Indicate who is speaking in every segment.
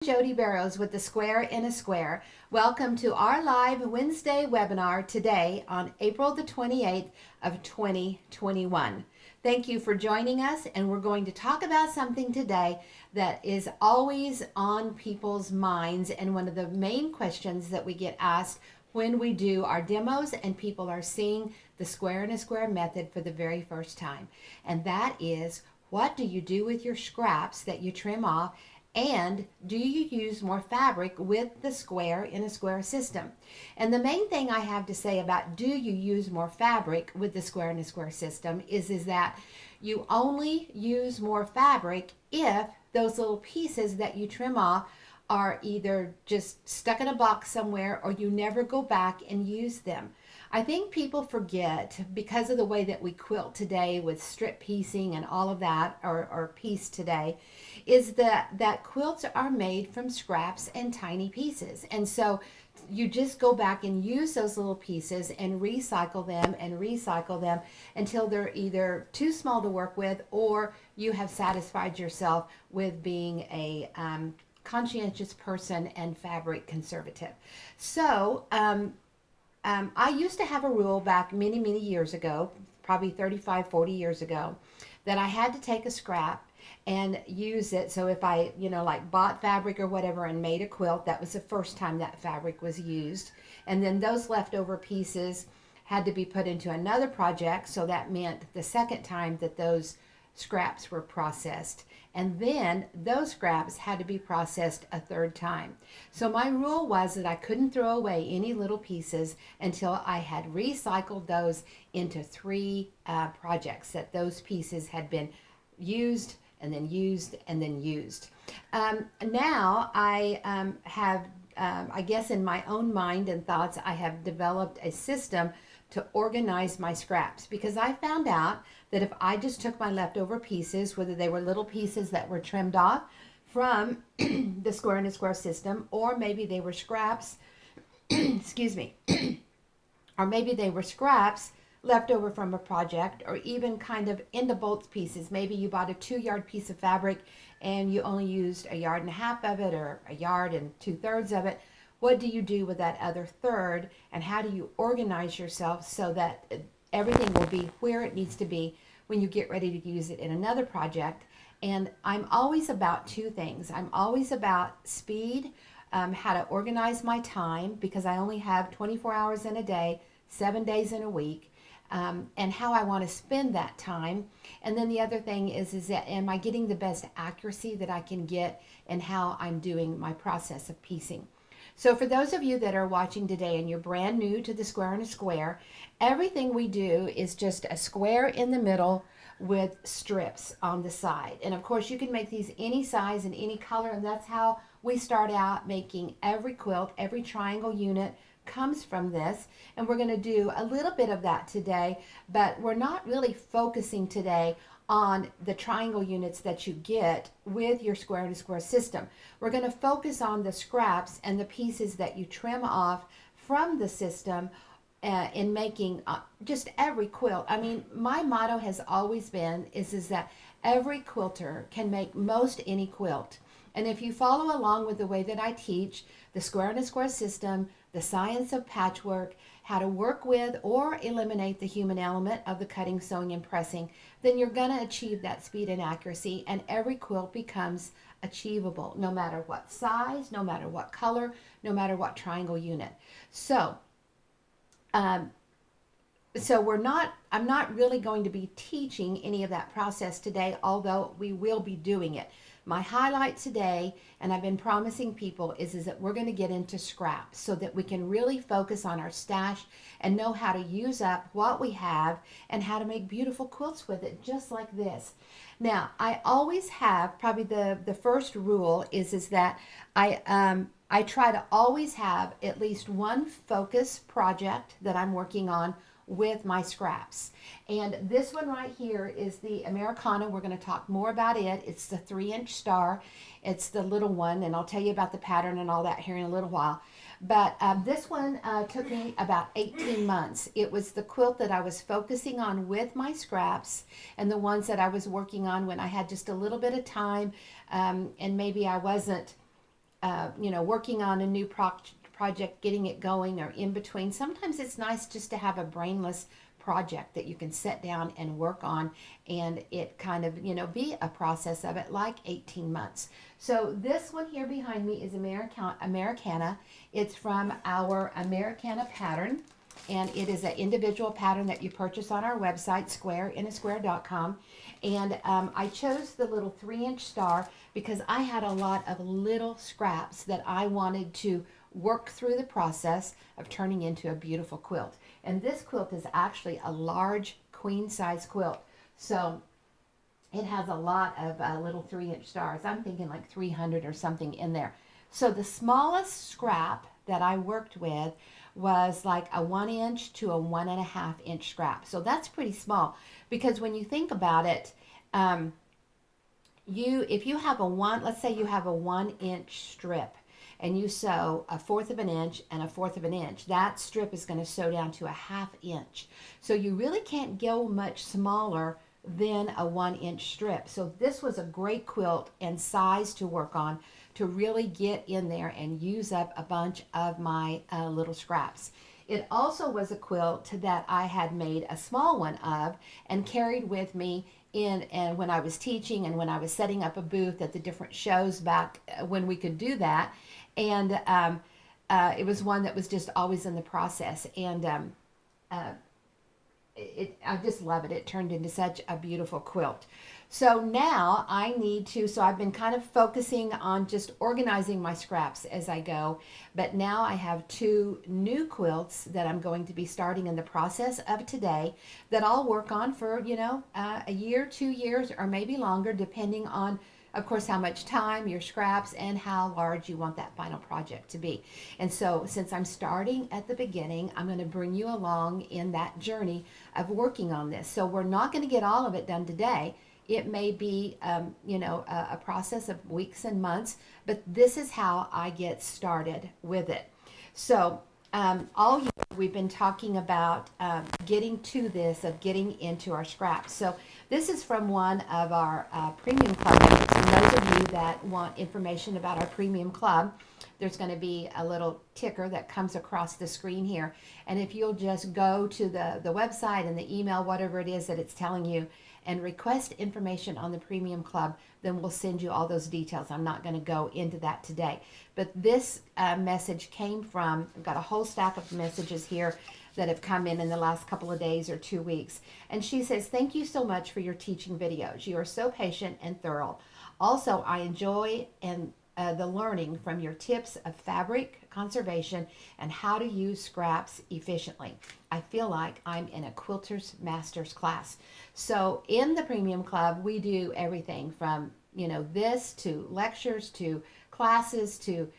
Speaker 1: Jody Barrows with the Square in a Square. Welcome to our live Wednesday webinar today on April the 28th of 2021. Thank you for joining us, and we're going to talk about something today that is always on people's minds and one of the main questions that we get asked when we do our demos and people are seeing the Square in a Square method for the very first time. And that is, what do you do with your scraps that you trim off? And do you use more fabric with the Square in a Square system? And the main thing I have to say about do you use more fabric with the Square in a Square system is that you only use more fabric if those little pieces that you trim off are either just stuck in a box somewhere or you never go back and use them. I think people forget, because of the way that we quilt today with strip piecing and all of that, or piece today, is that quilts are made from scraps and tiny pieces. And so you just go back and use those little pieces and recycle them until they're either too small to work with or you have satisfied yourself with being a conscientious person and fabric conservative. So I used to have a rule back many years ago, probably 35, 40 years ago, that I had to take a scrap and use it. So if I, like bought fabric or whatever and made a quilt, that was the first time that fabric was used. And then those leftover pieces had to be put into another project. So that meant the second time that those scraps were processed. And then those scraps had to be processed a third time. So my rule was that I couldn't throw away any little pieces until I had recycled those into three projects, that those pieces had been used and then used and then used. Now I have, I guess in my own mind and thoughts, I have developed a system to organize my scraps, because I found out that if I just took my leftover pieces, whether they were little pieces that were trimmed off from the Square in a Square system, or maybe they were scraps, excuse me, or maybe they were scraps left over from a project, or even kind of end of bolts pieces. Maybe you bought a 2-yard piece of fabric and you only used 1.5 yards of it, or 1 yard and 2/3 of it. What do you do with that other third, and how do you organize yourself so that everything will be where it needs to be when you get ready to use it in another project? And I'm always about two things. I'm always about speed, how to organize my time, because I only have 24 hours in a day, 7 days in a week, and how I want to spend that time. And then the other thing is that am I getting the best accuracy that I can get in how I'm doing my process of piecing? So for those of you that are watching today and you're brand new to the Square in a Square, everything we do is just a square in the middle with strips on the side. And of course you can make these any size and any color, and that's how we start out making every quilt. Every triangle unit comes from this, and we're going to do a little bit of that today, but we're not really focusing today on the triangle units that you get with your Square in a Square system. We're going to focus on the scraps and the pieces that you trim off from the system in making just every quilt. I mean, my motto has always been is that every quilter can make most any quilt. And if you follow along with the way that I teach the Square in a Square system, the science of patchwork, how to work with or eliminate the human element of the cutting, sewing, and pressing, then you're going to achieve that speed and accuracy, and every quilt becomes achievable, no matter what size, no matter what color, no matter what triangle unit. So, I'm not really going to be teaching any of that process today, although we will be doing it. My highlight today, and I've been promising people, is that we're going to get into scraps so that we can really focus on our stash and know how to use up what we have and how to make beautiful quilts with it, just like this. Now, I always have, probably the first rule is that I try to always have at least one focus project that I'm working on with my scraps. And this one right here is the Americana. We're going to talk more about it. It's the 3-inch star. It's the little one, and I'll tell you about the pattern and all that here in a little while. But this one took me about 18 months. It was the quilt that I was focusing on with my scraps, and the ones that I was working on when I had just a little bit of time, and maybe I wasn't working on a new project, getting it going, or in between. Sometimes it's nice just to have a brainless project that you can sit down and work on, and it kind of, be a process of it, like 18 months. So this one here behind me is Americana. It's from our Americana pattern, and it is an individual pattern that you purchase on our website, squareinasquare.com. And I chose the little 3-inch star because I had a lot of little scraps that I wanted to work through the process of turning into a beautiful quilt. And this quilt is actually a large queen size quilt. So it has a lot of little 3-inch stars. I'm thinking like 300 or something in there. So the smallest scrap that I worked with was like a 1-inch to a 1.5-inch scrap. So that's pretty small, because when you think about it, if you have let's say you have a 1-inch strip, and you sew 1/4 of an inch and 1/4 of an inch, that strip is going to sew down to a 1/2 inch. So you really can't go much smaller than a 1-inch strip. So this was a great quilt and size to work on, to really get in there and use up a bunch of my little scraps. It also was a quilt that I had made a small one of and carried with me and when I was teaching and when I was setting up a booth at the different shows back when we could do that. And it was one that was just always in the process. And I just love it. It turned into such a beautiful quilt. So now so I've been kind of focusing on just organizing my scraps as I go, but now I have 2 new quilts that I'm going to be starting in the process of today that I'll work on for, a year, 2 years, or maybe longer, depending on, of course, how much time, your scraps, and how large you want that final project to be. And so since I'm starting at the beginning, I'm going to bring you along in that journey of working on this. So we're not going to get all of it done today. It may be, a process of weeks and months, but this is how I get started with it. So all year we've been talking about getting to this, of getting into our scraps. So this is from one of our premium club members. And those of you that want information about our premium club, there's going to be a little ticker that comes across the screen here. And if you'll just go to the website and the email, whatever it is that it's telling you, and request information on the premium club, then we'll send you all those details. I'm not going to go into that today. But this message came from, I've got a whole stack of messages here that have come in the last couple of days or 2 weeks. And she says, "Thank you so much for your teaching videos. You are so patient and thorough. Also, I enjoy the learning from your tips of fabric conservation and how to use scraps efficiently. I feel like I'm in a quilter's master's class." So in the premium club, we do everything from, this to lectures to classes to,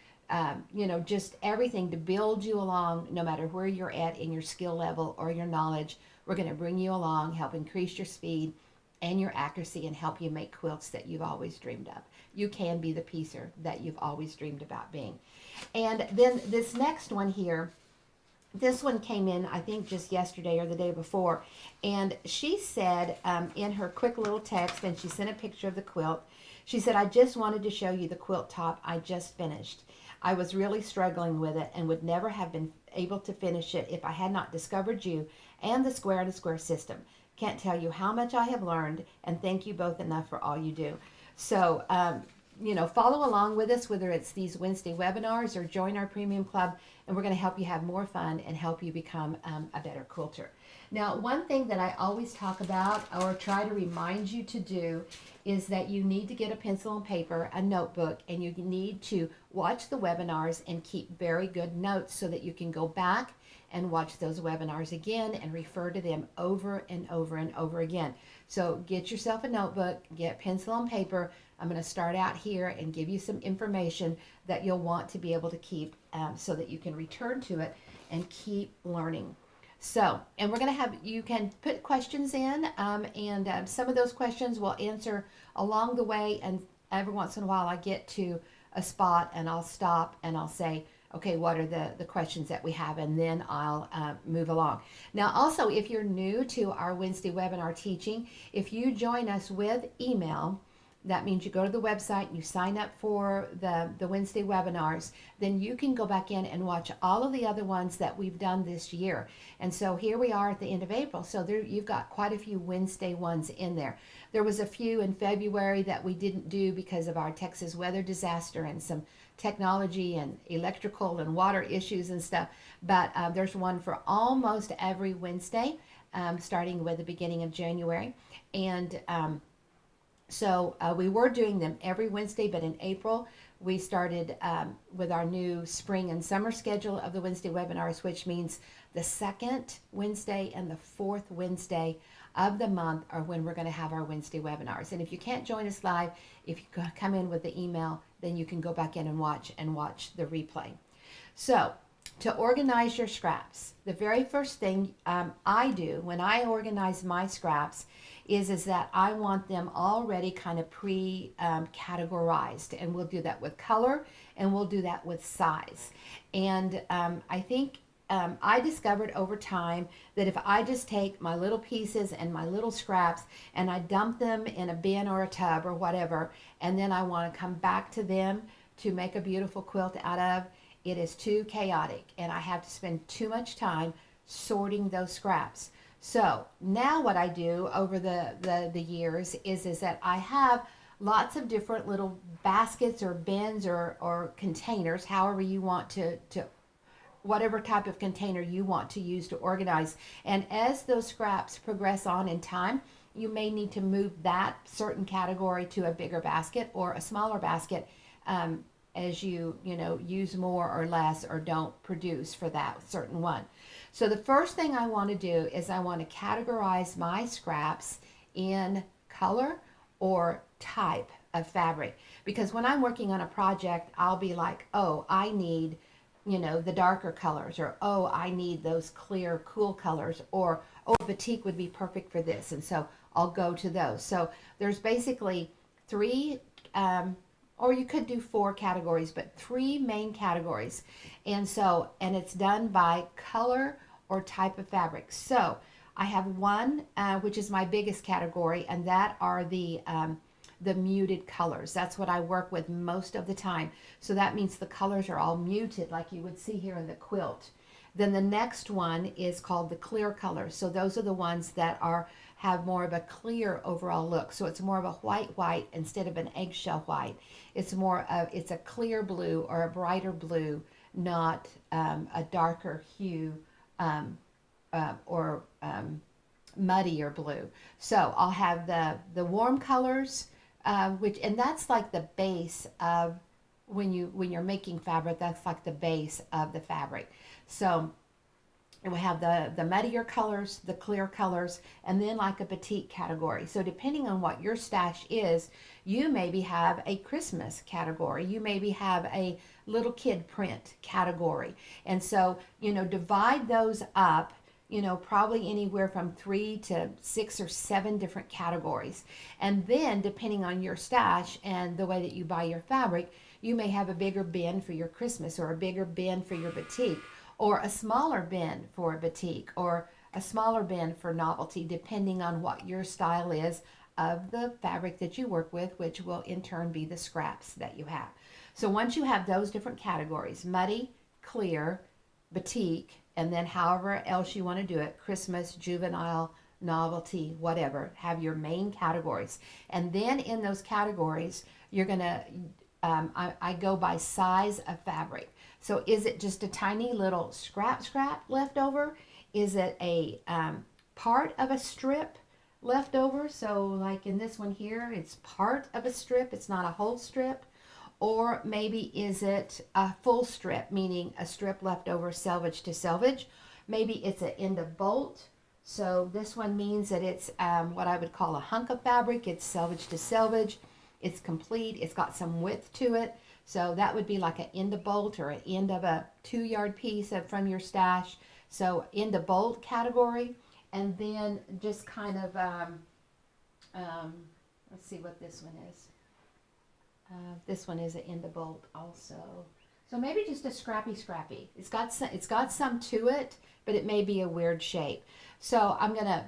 Speaker 1: just everything to build you along, no matter where you're at in your skill level or your knowledge. We're going to bring you along, help increase your speed and your accuracy, and help you make quilts that you've always dreamed of. You can be the piecer that you've always dreamed about being. And then this next one here, this one came in, I think, just yesterday or the day before. And she said in her quick little text, and she sent a picture of the quilt, she said, "I just wanted to show you the quilt top I just finished. I was really struggling with it and would never have been able to finish it if I had not discovered you and the Square to Square system. Can't tell you how much I have learned, and thank you both enough for all you do." So, follow along with us, whether it's these Wednesday webinars or join our premium club, and we're going to help you have more fun and help you become a better quilter. Now, one thing that I always talk about or try to remind you to do is that you need to get a pencil and paper, a notebook, and you need to watch the webinars and keep very good notes so that you can go back and watch those webinars again and refer to them over and over and over again. So get yourself a notebook, get pencil and paper. I'm going to start out here and give you some information that you'll want to be able to keep so that you can return to it and keep learning. So, and we're going to have, you can put questions in and some of those questions we'll answer along the way, and every once in a while I get to a spot and I'll stop and I'll say, okay, what are the questions that we have, and then I'll move along. Now, also, if you're new to our Wednesday webinar teaching, if you join us with email, That means you go to the website and you sign up for the Wednesday webinars. Then you can go back in and watch all of the other ones that we've done this year. And so here we are at the end of April. So there, you've got quite a few Wednesday ones in there. There was a few in February that we didn't do because of our Texas weather disaster and some technology and electrical and water issues and stuff. But there's one for almost every Wednesday, starting with the beginning of January. And so we were doing them every Wednesday, but in April we started with our new spring and summer schedule of the Wednesday webinars, which means the second Wednesday and the fourth Wednesday of the month are when we're going to have our Wednesday webinars. And if you can't join us live, if you come in with the email, then you can go back in and watch the replay. So to organize your scraps, the very first thing I do when I organize my scraps is that I want them already kind of categorized, and we'll do that with color and we'll do that with size. And I think I discovered over time that if I just take my little pieces and my little scraps and I dump them in a bin or a tub or whatever, and then I want to come back to them to make a beautiful quilt out of, it is too chaotic and I have to spend too much time sorting those scraps. So now what I do over the years is that I have lots of different little baskets or bins or containers, however you want to whatever type of container you want to use to organize. And as those scraps progress on in time, you may need to move that certain category to a bigger basket or a smaller basket as you use more or less or don't produce for that certain one. So the first thing I want to do is I want to categorize my scraps in color or type of fabric, because when I'm working on a project, I'll be like, oh, I need the darker colors, or oh, I need those clear cool colors, or oh, batik would be perfect for this, and so I'll go to those. So there's basically three or you could do 4 categories, but 3 main categories. And it's done by color or type of fabric. So I have one, which is my biggest category, and that are the muted colors. That's what I work with most of the time. So that means the colors are all muted, like you would see here in the quilt. Then the next one is called the clear colors. So those are the ones that have more of a clear overall look. So it's more of a white instead of an eggshell white. It's a clear blue or a brighter blue, not a darker hue or muddier blue. So I'll have the warm colors, and that's like the base of when you're making fabric. That's like the base of the fabric. So and we have the muddier colors, the clear colors, and then like a batik category. So depending on what your stash is, you maybe have a Christmas category. You maybe have a little kid print category. And so, divide those up, probably anywhere from 3 to 6 or 7 different categories. And then depending on your stash and the way that you buy your fabric, you may have a bigger bin for your Christmas, or a bigger bin for your batik, or a smaller bin for a batik, or a smaller bin for novelty, depending on what your style is of the fabric that you work with, which will in turn be the scraps that you have. So once you have those different categories, muddy, clear, batik, and then however else you want to do it, Christmas, juvenile, novelty, whatever, have your main categories. And then in those categories, you're going to, I go by size of fabric. So is it just a tiny little scrap left over? Is it a part of a strip left over? So like in this one here, it's part of a strip. It's not a whole strip. Or maybe is it a full strip, meaning a strip left over selvage to selvage. Maybe it's an end of bolt. So this one means that it's what I would call a hunk of fabric. It's selvage to selvage. It's complete. It's got some width to it. So that would be like an end of bolt or an end of a 2-yard piece from your stash. So end of bolt category. And then just kind of, let's see what this one is. This one is an end of bolt also. So maybe just a scrappy. It's got some to it, but it may be a weird shape. So I'm going to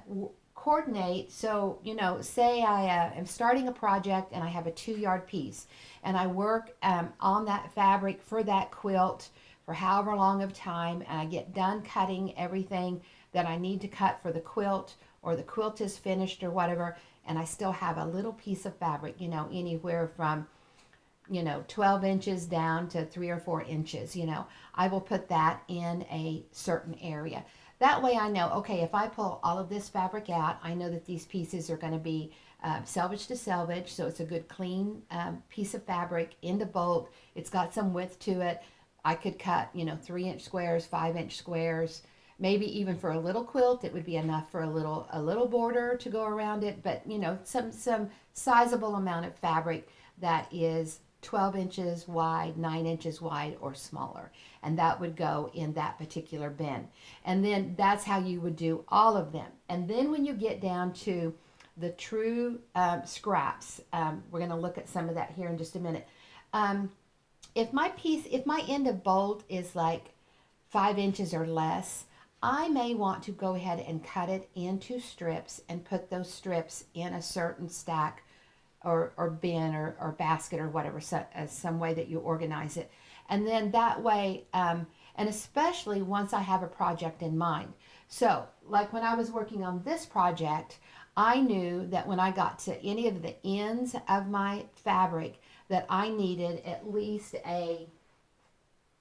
Speaker 1: coordinate. So, you know, say I am starting a project and I have a 2-yard piece, and I work on that fabric for that quilt for however long of time, and I get done cutting everything that I need to cut for the quilt, or the quilt is finished or whatever, and I still have a little piece of fabric, you know, anywhere from, you know, 12 inches down to 3 or 4 inches, you know, I will put that in a certain area. That way I know, okay, if I pull all of this fabric out, I know that these pieces are going to be selvage to selvage, so it's a good clean piece of fabric, into bolt. It's got some width to it. I could cut, you know, 3-inch squares, 5-inch squares, maybe even for a little quilt, it would be enough for a little border to go around it, but, you know, some sizable amount of fabric that is 12 inches wide, 9 inches wide, or smaller. And that would go in that particular bin. And then that's how you would do all of them. And then when you get down to the true scraps, we're going to look at some of that here in just a minute. If my end of bolt is like 5 inches or less, I may want to go ahead and cut it into strips and put those strips in a certain stack or bin or basket or whatever, some way that you organize it. And then that way, and especially once I have a project in mind. So like when I was working on this project, I knew that when I got to any of the ends of my fabric that I needed at least a,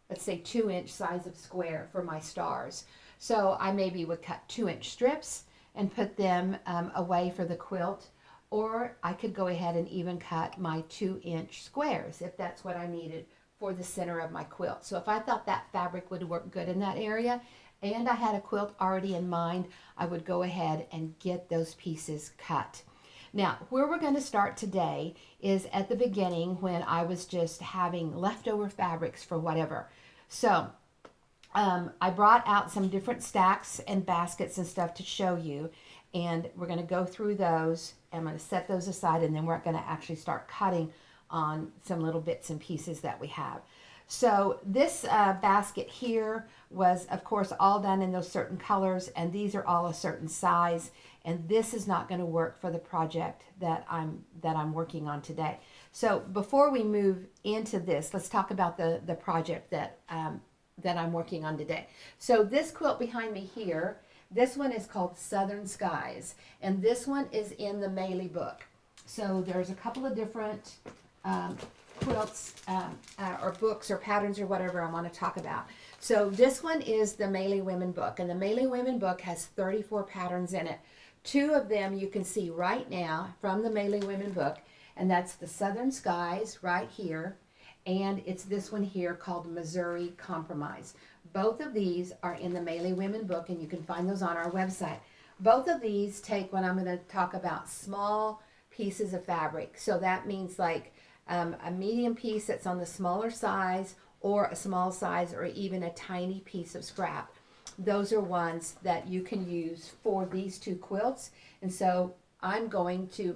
Speaker 1: let's say, 2-inch size of square for my stars. So I maybe would cut 2-inch strips and put them away for the quilt. Or I could go ahead and even cut my 2-inch squares if that's what I needed for the center of my quilt. So if I thought that fabric would work good in that area and I had a quilt already in mind, I would go ahead and get those pieces cut. Now, where we're going to start today is at the beginning when I was just having leftover fabrics for whatever. So I brought out some different stacks and baskets and stuff to show you, and we're going to go through those. I'm going to set those aside, and then we're going to actually start cutting on some little bits and pieces that we have. So this basket here was, of course, all done in those certain colors, and these are all a certain size, and this is not going to work for the project that I'm working on today. So before we move into this, let's talk about the project that I'm working on today. So this quilt behind me here, this one is called Southern Skies, and this one is in the Maley book. So there's a couple of different quilts or books or patterns or whatever I want to talk about. So this one is the Maley Women book, and the Maley Women book has 34 patterns in it. 2 of them you can see right now from the Maley Women book, and that's the Southern Skies right here, and it's this one here called Missouri Compromise. Both of these are in the Maley Women book, and you can find those on our website. Both of these take what I'm going to talk about, small pieces of fabric. So that means like a medium piece that's on the smaller size, or a small size, or even a tiny piece of scrap. Those are ones that you can use for these 2 quilts. And so I'm going to,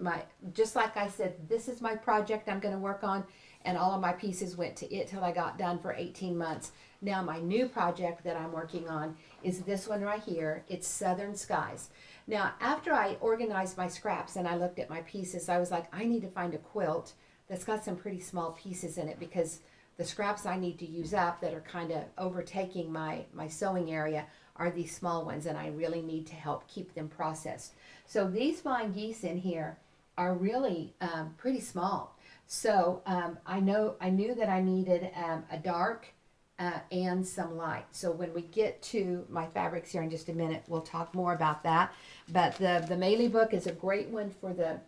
Speaker 1: just like I said, this is my project I'm going to work on, and all of my pieces went to it till I got done for 18 months. Now my new project that I'm working on is this one right here. It's Southern Skies. Now after I organized my scraps and I looked at my pieces, I was like, I need to find a quilt that's got some pretty small pieces in it, because the scraps I need to use up that are kind of overtaking my sewing area are these small ones, and I really need to help keep them processed. So these fine geese in here are really pretty small. So I knew that I needed a dark and some light. So when we get to my fabrics here in just a minute, we'll talk more about that. But the Maley book is a great one for the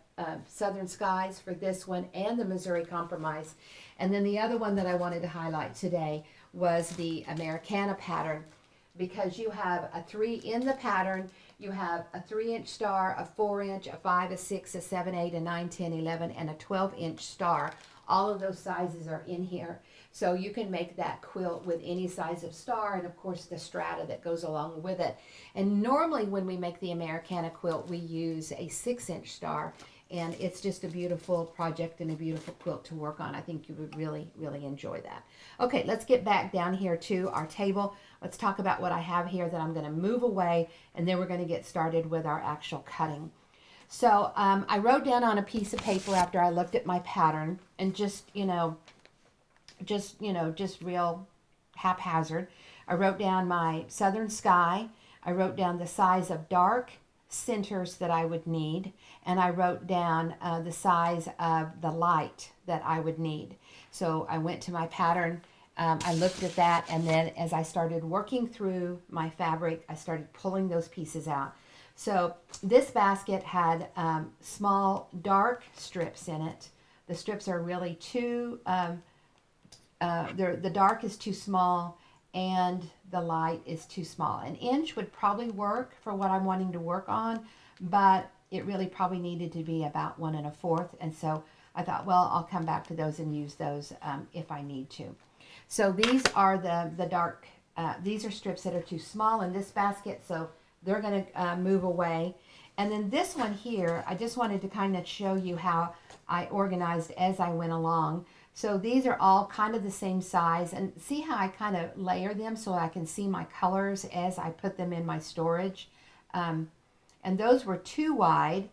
Speaker 1: Southern Skies, for this one, and the Missouri Compromise. And then the other one that I wanted to highlight today was the Americana pattern, because you have a 3 in the pattern. You have a 3-inch star, a 4-inch, a 5, a 6, a 7, 8, a 9, 10, 11, and a 12-inch star. All of those sizes are in here. So you can make that quilt with any size of star, and of course the strata that goes along with it. And normally when we make the Americana quilt, we use a 6-inch star, and it's just a beautiful project and a beautiful quilt to work on. I think you would really, really enjoy that. Okay, let's get back down here to our table. Let's talk about what I have here that I'm going to move away, and then we're going to get started with our actual cutting. So I wrote down on a piece of paper after I looked at my pattern, and just real haphazard. I wrote down my southern sky. I wrote down the size of dark centers that I would need, and I wrote down the size of the light that I would need. So I went to my pattern, I looked at that, and then as I started working through my fabric, I started pulling those pieces out. So this basket had small dark strips in it. The strips are really too, the dark is too small and the light is too small. An inch would probably work for what I'm wanting to work on, but it really probably needed to be about 1 1/4. And so I thought, well, I'll come back to those and use those if I need to. So these are the dark, these are strips that are too small in this basket, so they're going to move away. And then this one here, I just wanted to kind of show you how I organized as I went along. So these are all kind of the same size, and see how I kind of layer them so I can see my colors as I put them in my storage. And those were too wide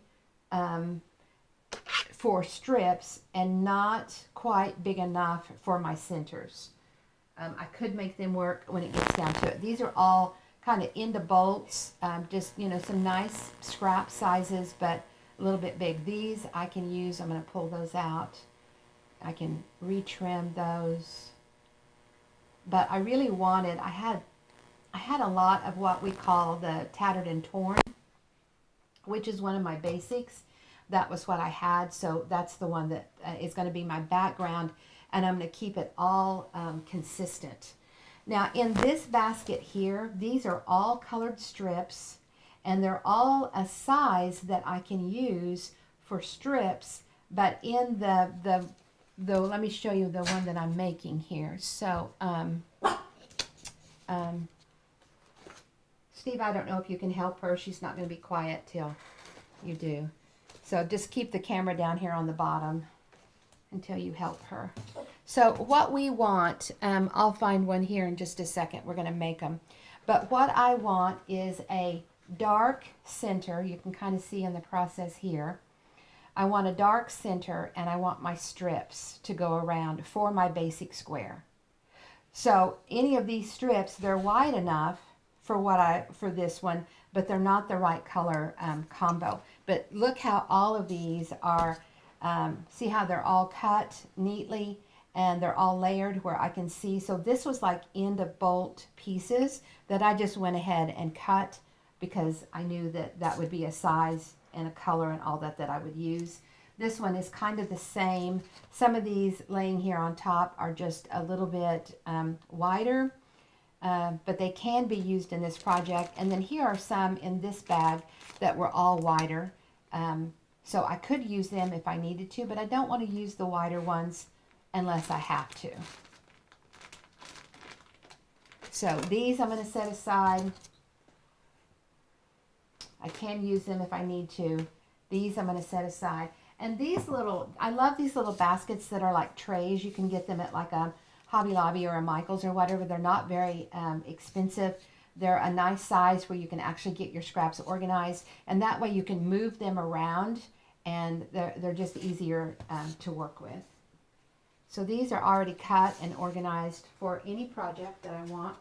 Speaker 1: for strips and not quite big enough for my centers. I could make them work when it gets down to it. These are all kind of into bolts, just, some nice scrap sizes, but a little bit big. These I can use, I'm going to pull those out. I can retrim those. But I really wanted, I had a lot of what we call the tattered and torn, which is one of my basics. That was what I had, so that's the one that is going to be my background, and I'm going to keep it all consistent. Now in this basket here, these are all colored strips, and they're all a size that I can use for strips, but in the let me show you the one that I'm making here. So Steve, I don't know if you can help her. She's not going to be quiet till you do. So just keep the camera down here on the bottom until you help her. So what we want, I'll find one here in just a second. We're going to make them. But what I want is a dark center. You can kind of see in the process here. I want a dark center, and I want my strips to go around for my basic square. So any of these strips, they're wide enough for this one, but they're not the right color combo. But look how all of these are, see how they're all cut neatly and they're all layered where I can see. So this was like end of bolt pieces that I just went ahead and cut because I knew that that would be a size and a color and all that I would use. This one is kind of the same. Some of these laying here on top are just a little bit wider, but they can be used in this project. And then here are some in this bag that were all wider. So I could use them if I needed to, but I don't want to use the wider ones unless I have to. So these I'm going to set aside. I can use them if I need to. These I'm going to set aside. And these little, I love these little baskets that are like trays. You can get them at like a Hobby Lobby or a Michael's or whatever. They're not very expensive. They're a nice size where you can actually get your scraps organized. And that way you can move them around, and they're just easier to work with. So these are already cut and organized for any project that I want.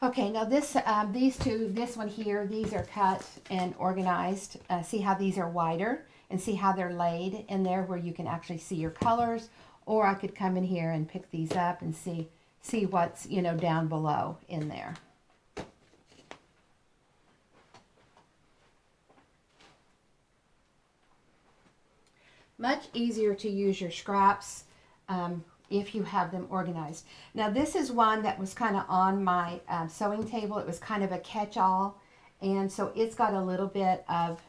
Speaker 1: Okay, now these two, this one here, these are cut and organized. See how these are wider, and see how they're laid in there where you can actually see your colors. Or I could come in here and pick these up and see what's, down below in there. Much easier to use your scraps if you have them organized. Now this is one that was kind of on my sewing table. It was kind of a catch-all, and so it's got a little bit of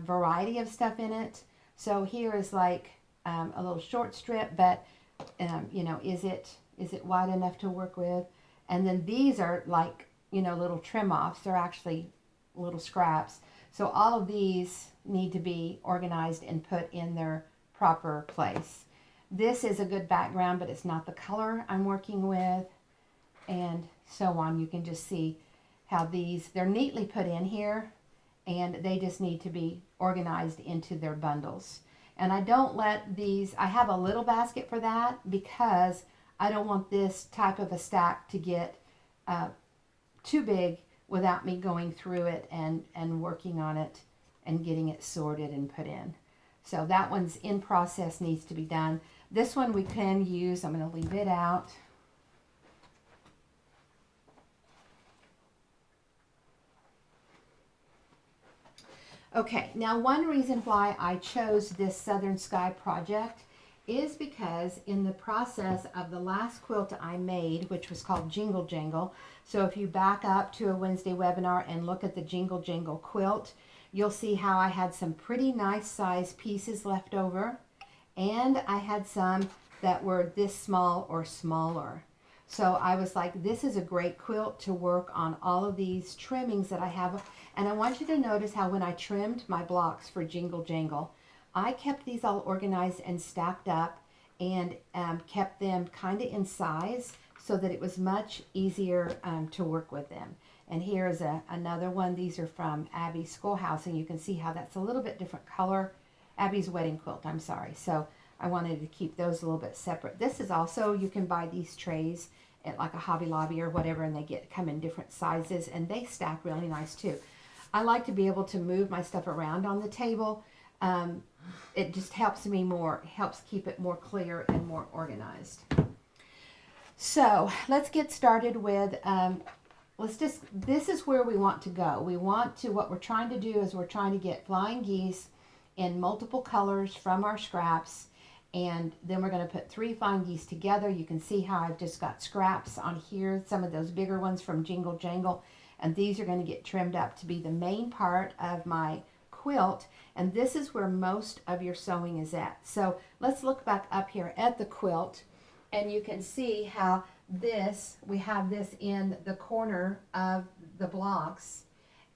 Speaker 1: variety of stuff in it. So here is like a little short strip, but is it wide enough to work with? And then these are like little trim offs. They're actually little scraps. So all of these need to be organized and put in their proper place. This is a good background, but it's not the color I'm working with. And so on. You can just see how they're neatly put in here, and they just need to be organized into their bundles. And I don't let these, I have a little basket for that because I don't want this type of a stack to get too big without me going through it and working on it and getting it sorted and put in. So that one's in process, needs to be done. This one we can use, I'm going to leave it out. Okay, now one reason why I chose this Southern Sky project is because in the process of the last quilt I made, which was called Jingle Jangle, so if you back up to a Wednesday webinar and look at the Jingle Jangle quilt, you'll see how I had some pretty nice size pieces left over, and I had some that were this small or smaller. So I was like, this is a great quilt to work on all of these trimmings that I have. And I want you to notice how when I trimmed my blocks for Jingle Jangle, I kept these all organized and stacked up and kept them kind of in size so that it was much easier to work with them. And here's another one. These are from Abby's Schoolhouse, and you can see how that's a little bit different color. Abby's Wedding Quilt, I'm sorry. So I wanted to keep those a little bit separate. This is also, you can buy these trays at like a Hobby Lobby or whatever, and they come in different sizes, and they stack really nice too. I like to be able to move my stuff around on the table. It just helps me more, helps keep it more clear and more organized. So let's get started with, this is where we want to go. What we're trying to do is we're trying to get flying geese in multiple colors from our scraps, and then we're going to put 3 flying geese together. You can see how I've just got scraps on here, some of those bigger ones from Jingle Jangle, and these are going to get trimmed up to be the main part of my quilt, and this is where most of your sewing is at. So let's look back up here at the quilt, and you can see how we have this in the corner of the blocks,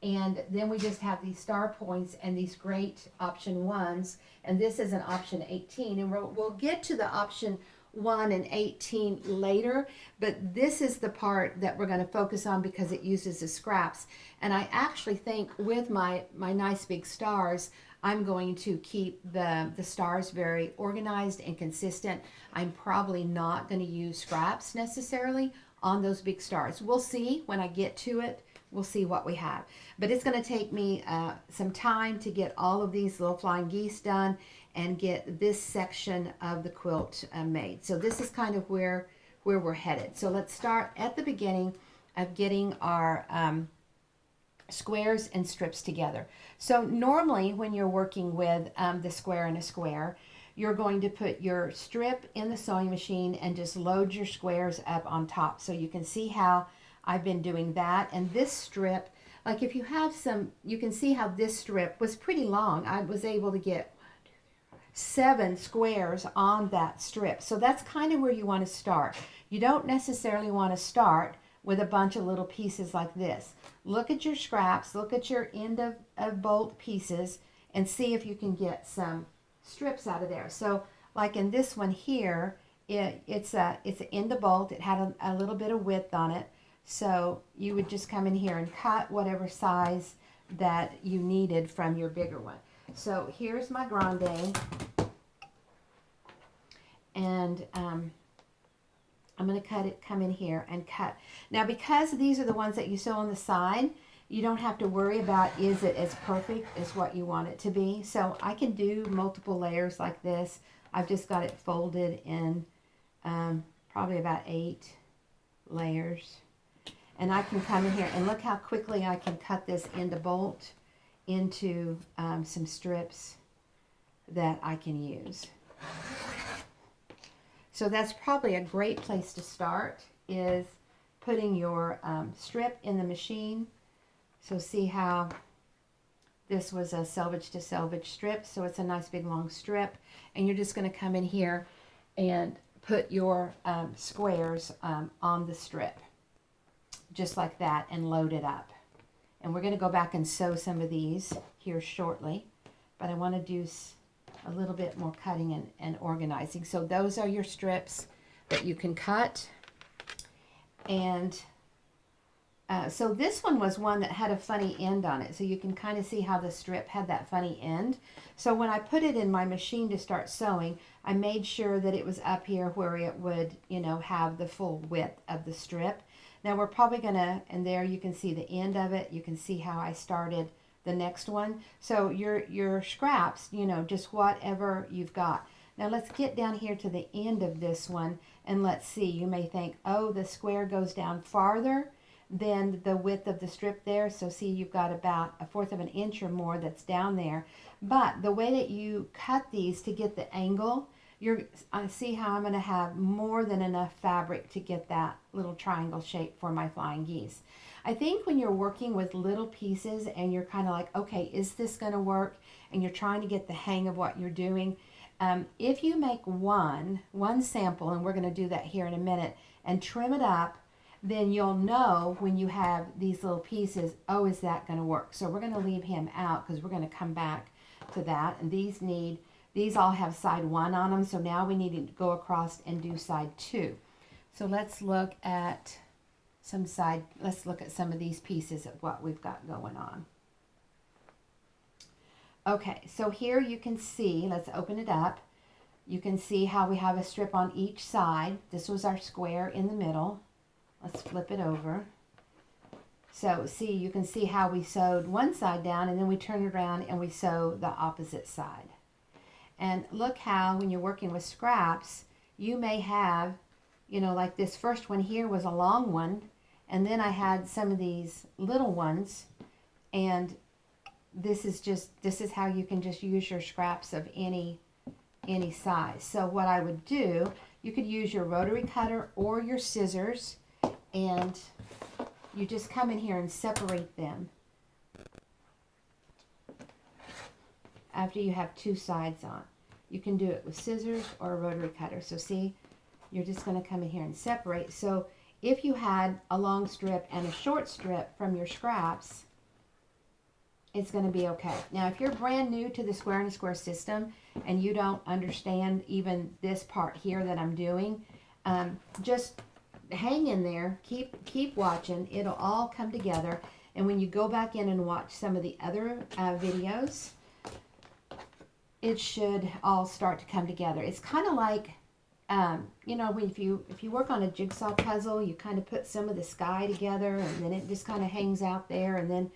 Speaker 1: and then we just have these star points and these great option 1s, and this is an option 18, and we'll get to the option 1 and 18 later, but this is the part that we're going to focus on because it uses the scraps. And I actually think with my nice big stars, I'm going to keep the stars very organized and consistent. I'm probably not going to use scraps necessarily on those big stars. We'll see when I get to it. We'll see what we have. But it's going to take me some time to get all of these little flying geese done and get this section of the quilt made. So this is kind of where we're headed. So let's start at the beginning of getting our squares and strips together. So normally when you're working with the square and a square, you're going to put your strip in the sewing machine and just load your squares up on top. So you can see how I've been doing that. And this strip, like if you have some, you can see how this strip was pretty long. I was able to get 7 squares on that strip. So that's kind of where you want to start. You don't necessarily want to start with a bunch of little pieces like this. Look at your scraps, look at your end of bolt pieces, and see if you can get some strips out of there. So like in this one here, it's an end of bolt. It had a little bit of width on it. So you would just come in here and cut whatever size that you needed from your bigger one. So here's my grande, and I'm going to come in here and cut. Now because these are the ones that you sew on the side, you don't have to worry about is it as perfect as what you want it to be. So I can do multiple layers like this. I've just got it folded in probably about 8 layers. And I can come in here and look how quickly I can cut this end of bolt into some strips that I can use. So that's probably a great place to start, is putting your strip in the machine. So see how this was a selvage to selvage strip, so it's a nice big long strip, and you're just going to come in here and put your squares on the strip just like that and load it up. And we're going to go back and sew some of these here shortly, but I want to do a little bit more cutting and organizing. So those are your strips that you can cut, and So this one was one that had a funny end on it. So you can kind of see how the strip had that funny end. So when I put it in my machine to start sewing, I made sure that it was up here where it would, you know, have the full width of the strip. Now we're probably gonna, and there you can see the end of it. You can see how I started the next one. So your scraps, you know, just whatever you've got. Now let's get down here to the end of this one and let's see. You may think, oh, the square goes down farther than the width of the strip there. So see, you've got about 1/4 of an inch or more that's down there. But the way that you cut these to get the angle, I see how I'm going to have more than enough fabric to get that little triangle shape for my flying geese. I think when you're working with little pieces and you're kind of like, okay, is this going to work? And you're trying to get the hang of what you're doing. If you make one sample, and we're going to do that here in a minute, and trim it up, then you'll know when you have these little pieces, oh, is that going to work? So we're going to leave him out because we're going to come back to that. And these all have side 1 on them. So now we need to go across and do side 2. So let's look at some of these pieces of what we've got going on. Okay, so here you can see, let's open it up. You can see how we have a strip on each side. This was our square in the middle. Let's flip it over. So see, you can see how we sewed one side down and then we turn it around and we sew the opposite side. And look how when you're working with scraps, you may have, you know, like this first one here was a long one, and then I had some of these little ones, and this is how you can just use your scraps of any size. So what I would do, you could use your rotary cutter or your scissors, and you just come in here and separate them after you have 2 sides on. You can do it with scissors or a rotary cutter. So see, you're just going to come in here and separate. So if you had a long strip and a short strip from your scraps, it's going to be okay. Now, if you're brand new to the square and a square system and you don't understand even this part here that I'm doing, just hang in there, keep watching. It'll all come together. And when you go back in and watch some of the other videos, it should all start to come together. It's kind of like, you know, if you work on a jigsaw puzzle, you kind of put some of the sky together and then it just kind of hangs out there, and then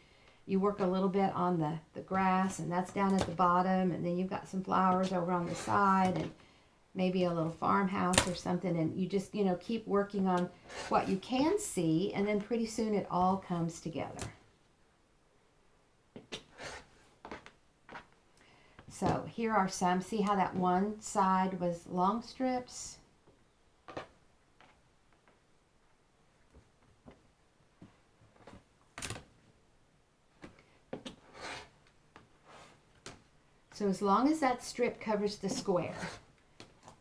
Speaker 1: you work a little bit on the grass, and that's down at the bottom, and then you've got some flowers over on the side, and maybe a little farmhouse or something, and you just, you know, keep working on what you can see, and then pretty soon it all comes together. So here are some. See how that one side was long strips? So as long as that strip covers the square.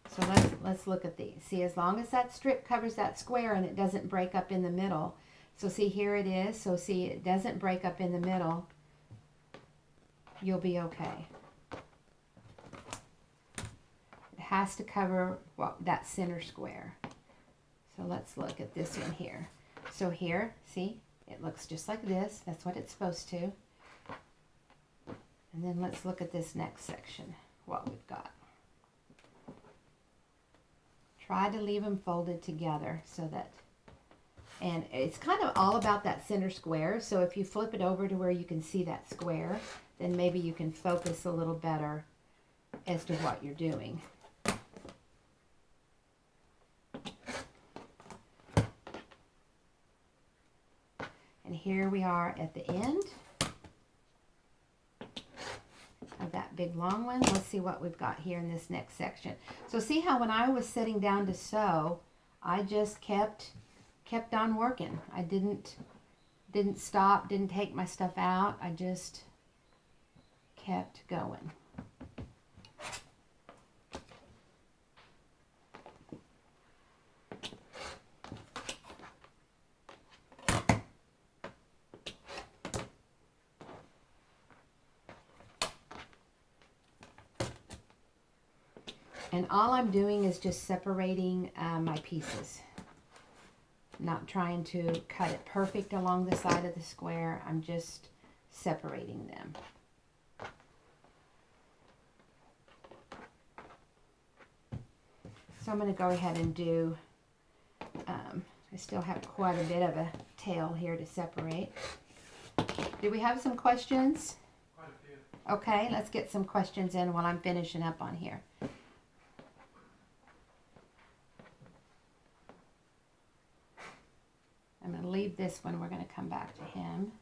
Speaker 1: So let's look at these. See, as long as that strip covers that square and it doesn't break up in the middle. So see, here it is. So see, it doesn't break up in the middle. You'll be okay. It has to cover that center square. So let's look at this one here. So here, see, it looks just like this. That's what it's supposed to. And then let's look at this next section, what we've got. Try to leave them folded together so that, and it's kind of all about that center square. So if you flip it over to where you can see that square, then maybe you can focus a little better as to what you're doing. And here we are at the end of that big long one. Let's see what we've got here in this next section. So see how when I was sitting down to sew, I just kept on working. I didn't stop, didn't take my stuff out. I just kept going. And all I'm doing is just separating my pieces. not trying to cut it perfect along the side of the square. I'm just separating them. So I'm going to go ahead and do, I still have quite a bit of a tail here to separate. Do we have some questions?
Speaker 2: Quite a few.
Speaker 1: Okay, let's get some questions in while I'm finishing up on here. I'm going to leave this one. We're going to come back to him.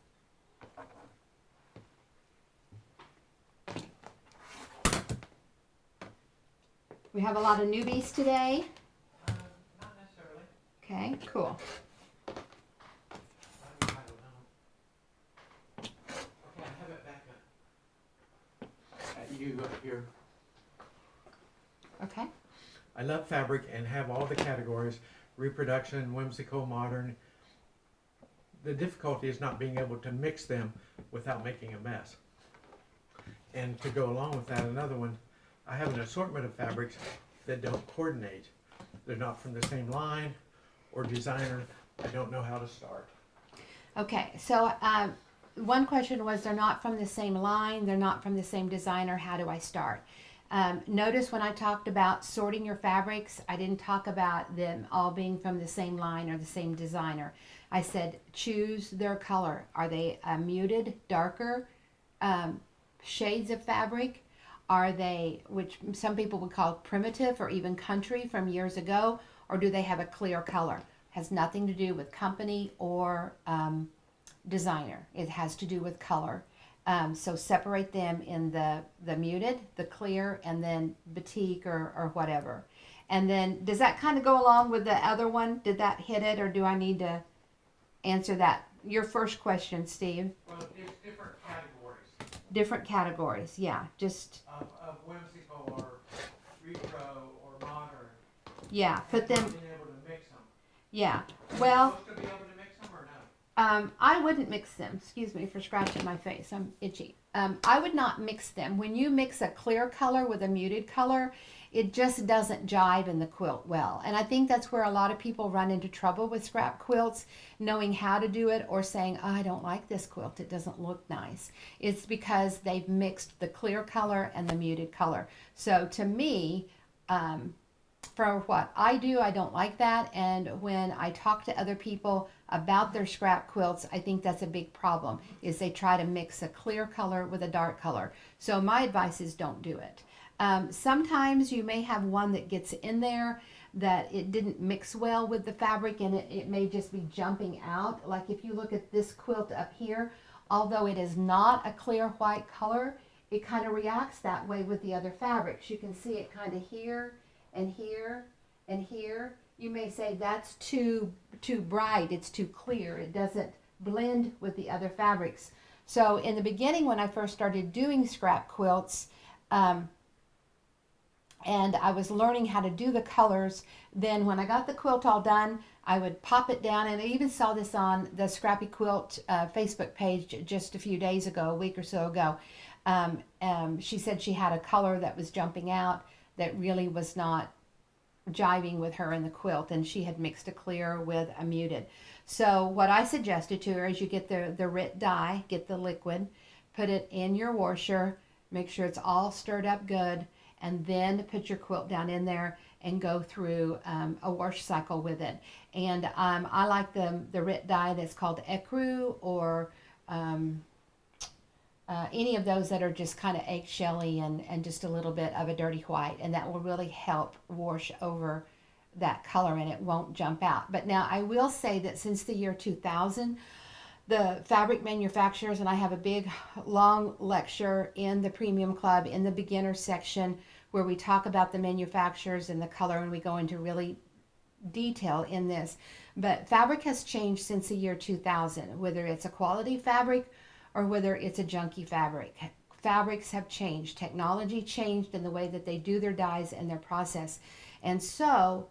Speaker 1: We have a lot of newbies today.
Speaker 2: Not necessarily.
Speaker 1: Okay, cool.
Speaker 2: I don't know. Okay, I have it back at you up here.
Speaker 1: Okay.
Speaker 2: I love fabric and have all the categories: reproduction, whimsical, modern. The difficulty is not being able to mix them without making a mess. And to go along with that, another one, I have an assortment of fabrics that don't coordinate. They're not from the same line or designer. I don't know how to start.
Speaker 1: Okay, so one question was, they're not from the same line, they're not from the same designer, how do I start? Notice when I talked about sorting your fabrics, I didn't talk about them all being from the same line or the same designer. I said choose their color. Are they muted, darker shades of fabric? Are they, which some people would call primitive or even country from years ago, or do they have a clear color? Has nothing to do with company or designer. It has to do with color. So separate them in the muted, the clear, and then batik or whatever. And then does that kind of go along with the other one? Did that hit it, or do I need to answer that? Your first question, Steve.
Speaker 2: Well, it's different categories.
Speaker 1: Different categories, yeah. Just
Speaker 2: Of whimsical or retro or modern.
Speaker 1: yeah, put them.
Speaker 2: Being able to mix them.
Speaker 1: Yeah.
Speaker 2: Are you
Speaker 1: Well,
Speaker 2: supposed to be able to mix them or no?
Speaker 1: I wouldn't mix them. Excuse me for scratching my face. I'm itchy. I would not mix them. When you mix a clear color with a muted color, it just doesn't jive in the quilt well. And I think that's where a lot of people run into trouble with scrap quilts, knowing how to do it or saying, oh, I don't like this quilt, it doesn't look nice. It's because they've mixed the clear color and the muted color. So to me, for what I do, I don't like that. And when I talk to other people about their scrap quilts, I think that's a big problem, is they try to mix a clear color with a dark color. So my advice is don't do it. Sometimes you may have one that gets in there that it didn't mix well with the fabric, and it may just be jumping out. Like if you look at this quilt up here, although it is not a clear white color, it kind of reacts that way with the other fabrics. You can see it kind of here and here and here. You may say that's too bright, it's too clear, it doesn't blend with the other fabrics. So in the beginning, when I first started doing scrap quilts, and I was learning how to do the colors, then when I got the quilt all done, I would pop it down, and I even saw this on the Scrappy Quilt Facebook page just a few days ago, a week or so ago. She said she had a color that was jumping out that really was not jiving with her in the quilt, and she had mixed a clear with a muted. So what I suggested to her is you get the RIT dye, get the liquid, put it in your washer, make sure it's all stirred up good, and then put your quilt down in there and go through a wash cycle with it. And I like the RIT dye that's called Ecru, or any of those that are just kind of eggshelly and just a little bit of a dirty white, and that will really help wash over that color and it won't jump out. But now I will say that since the year 2000, the fabric manufacturers, and I have a big long lecture in the Premium Club in the beginner section where we talk about the manufacturers and the color, and we go into really detail in this. But fabric has changed since the year 2000, whether it's a quality fabric or whether it's a junky fabric. Fabrics have changed. Technology changed in the way that they do their dyes and their process. And so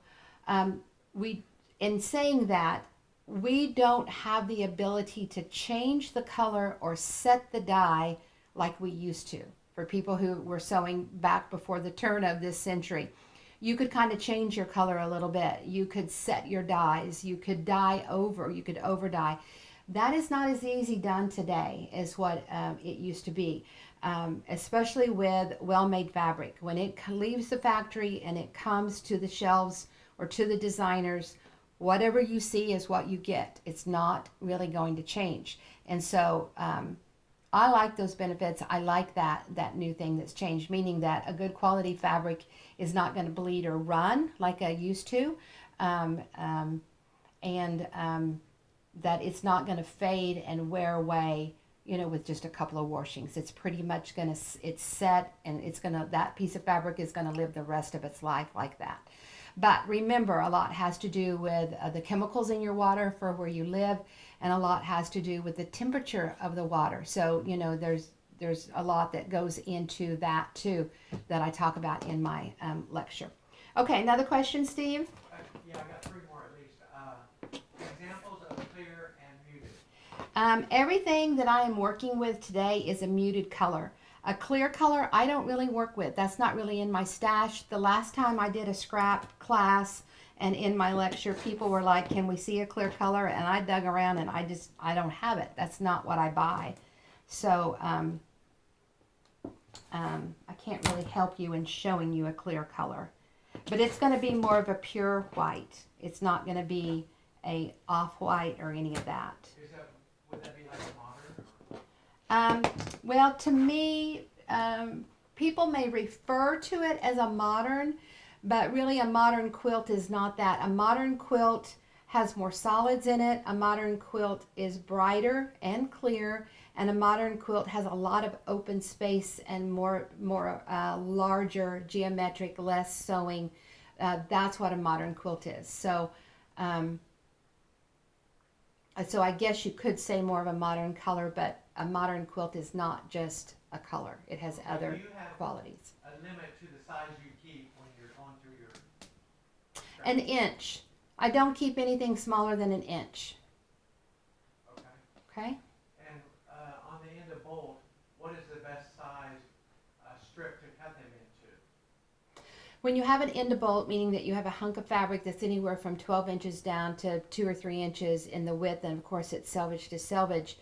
Speaker 1: in saying that, we don't have the ability to change the color or set the dye like we used to. For people who were sewing back before the turn of this century, You could kind of change your color a little bit. You could set your dyes. You could dye over. You could over dye. That is not as easy done today as what it used to be, especially with well-made fabric. When it leaves the factory and it comes to the shelves or to the designers, whatever you see is what you get. It's not really going to change. And so I like those benefits. I like that new thing that's changed, meaning that a good quality fabric is not going to bleed or run like I used to, and that it's not going to fade and wear away, with just a couple of washings. It's pretty much going to, it's set, and that piece of fabric is going to live the rest of its life like that. But remember, a lot has to do with the chemicals in your water for where you live, and a lot has to do with the temperature of the water. So, there's a lot that goes into that too that I talk about in my lecture. Okay, another question, Steve?
Speaker 2: Yeah, I got 3 more at least. Examples of clear and muted.
Speaker 1: Everything that I am working with today is a muted color. A clear color I don't really work with. That's not really in my stash. The last time I did a scrap class and in my lecture, people were like, can we see a clear color? And I dug around and I don't have it. That's not what I buy. So I can't really help you in showing you a clear color. But it's going to be more of a pure white. It's not going to be a off-white or any of that.
Speaker 2: Would that be like a modern?
Speaker 1: Well, to me, people may refer to it as a modern, but really a modern quilt is not that. A modern quilt has more solids in it. A modern quilt is brighter and clear, and a modern quilt has a lot of open space and more larger, geometric, less sewing. That's what a modern quilt is. So I guess you could say more of a modern color, but a modern quilt is not just a color. It has other qualities.
Speaker 2: A limit to the size you keep when you're going through your...
Speaker 1: An inch. I don't keep anything smaller than an inch.
Speaker 2: Okay.
Speaker 1: Okay?
Speaker 2: And on the end of bolt, what is the best size strip to cut them into?
Speaker 1: When you have an end of bolt, meaning that you have a hunk of fabric that's anywhere from 12 inches down to 2 or 3 inches in the width, and of course it's selvage to selvage,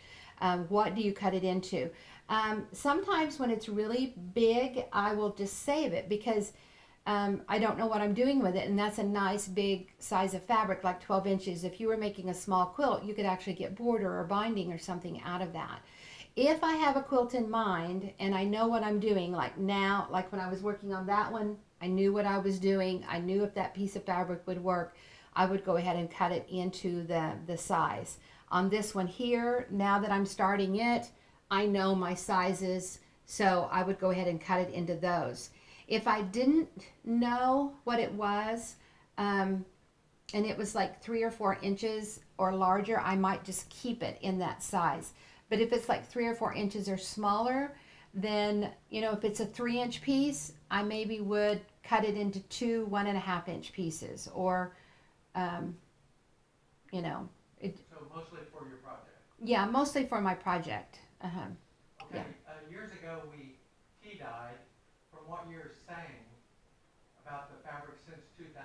Speaker 1: what do you cut it into? Sometimes when it's really big, I will just save it because I don't know what I'm doing with it, and that's a nice big size of fabric, like 12 inches. If you were making a small quilt, you could actually get border or binding or something out of that. If I have a quilt in mind and I know what I'm doing, like now, like when I was working on that one, I knew what I was doing. I knew if that piece of fabric would work, I would go ahead and cut it into the size. On this one here, now that I'm starting it, I know my sizes, so I would go ahead and cut it into those. If I didn't know what it was, and it was like 3 or 4 inches or larger, I might just keep it in that size. But if it's like 3 or 4 inches or smaller, then, if it's a 3-inch piece, I maybe would cut it into 2 1.5-inch pieces, or,
Speaker 2: So mostly for your project?
Speaker 1: Yeah, mostly for my project.
Speaker 2: Okay.
Speaker 1: Yeah.
Speaker 2: Years ago, we tea-dyed. From what you're saying about the fabric since 2000,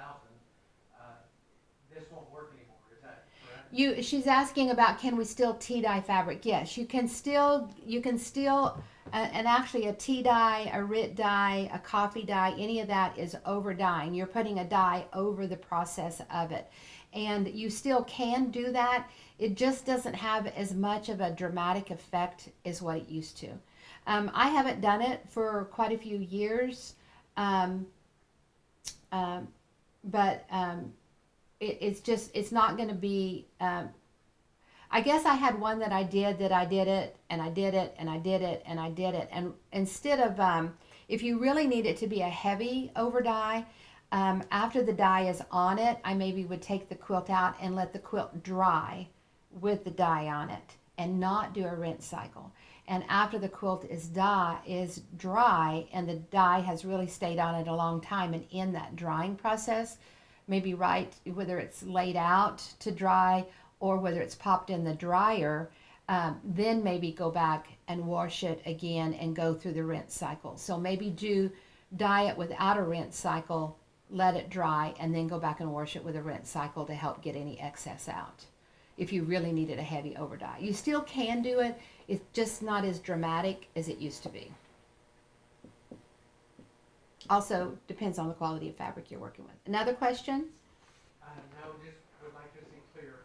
Speaker 2: this won't work anymore. Is that correct?
Speaker 1: She's asking about, can we still tea dye fabric? Yes, you can still, and actually a tea dye, a RIT dye, a coffee dye, any of that is over dyeing. You're putting a dye over the process of it. And you still can do that. It just doesn't have as much of a dramatic effect as what it used to. I haven't done it for quite a few years, but it's not going to be, I guess I had one that I did it, and I did it, and I did it, and I did it. And instead of, if you really need it to be a heavy over dye, after the dye is on it, I maybe would take the quilt out and let the quilt dry with the dye on it and not do a rinse cycle. And after the quilt is dry and the dye has really stayed on it a long time, and in that drying process, maybe whether it's laid out to dry or whether it's popped in the dryer, then maybe go back and wash it again and go through the rinse cycle. So maybe dye it without a rinse cycle let it dry, and then go back and wash it with a rinse cycle to help get any excess out. If you really needed a heavy over dye, you still can do it. It's just not as dramatic as it used to be. Also depends on the quality of fabric you're working with. Another question?
Speaker 2: No, just would like to see clear.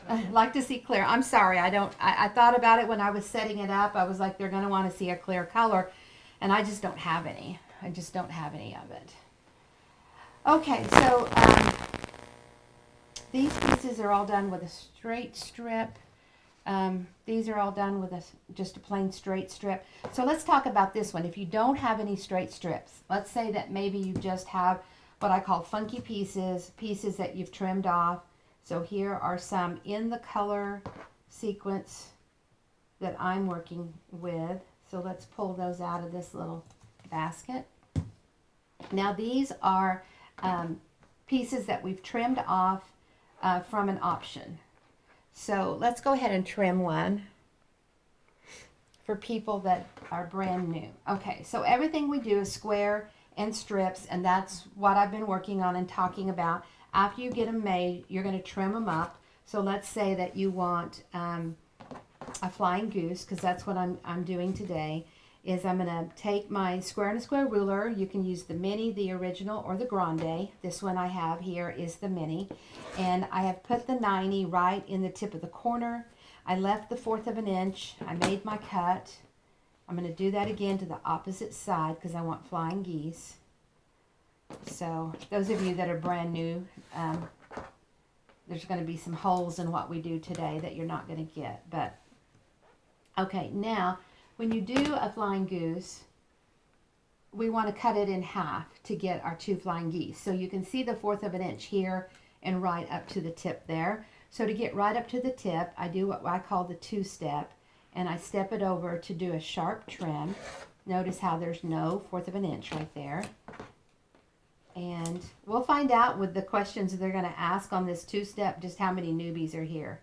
Speaker 1: I'd like to see clear. I'm sorry, I thought about it when I was setting it up. I was like, they're going to want to see a clear color, and I just don't have any. I just don't have any of it. Okay, so these pieces are all done with a straight strip. These are all done with just a plain straight strip. So let's talk about this one. If you don't have any straight strips, let's say that maybe you just have what I call funky pieces, pieces that you've trimmed off. So here are some in the color sequence that I'm working with. So let's pull those out of this little basket. Now these are pieces that we've trimmed off from an option. So let's go ahead and trim one for people that are brand new. Okay, so everything we do is square and strips, and that's what I've been working on and talking about. After you get them made, you're going to trim them up. So let's say that you want a flying goose, because that's what I'm doing today. Is I'm going to take my square and a square ruler. You can use the mini, the original, or the grande. This one I have here is the mini. And I have put the 90 right in the tip of the corner. I left the 1/4 of an inch. I made my cut. I'm going to do that again to the opposite side because I want flying geese. So those of you that are brand new, there's going to be some holes in what we do today that you're not going to get. But okay, now when you do a flying goose, we want to cut it in half to get our 2 flying geese. So you can see the 1/4 of an inch here and right up to the tip there. So to get right up to the tip, I do what I call the 2-step, and I step it over to do a sharp trim. Notice how there's no 1/4 of an inch right there. And we'll find out with the questions they're going to ask on this 2-step just how many newbies are here.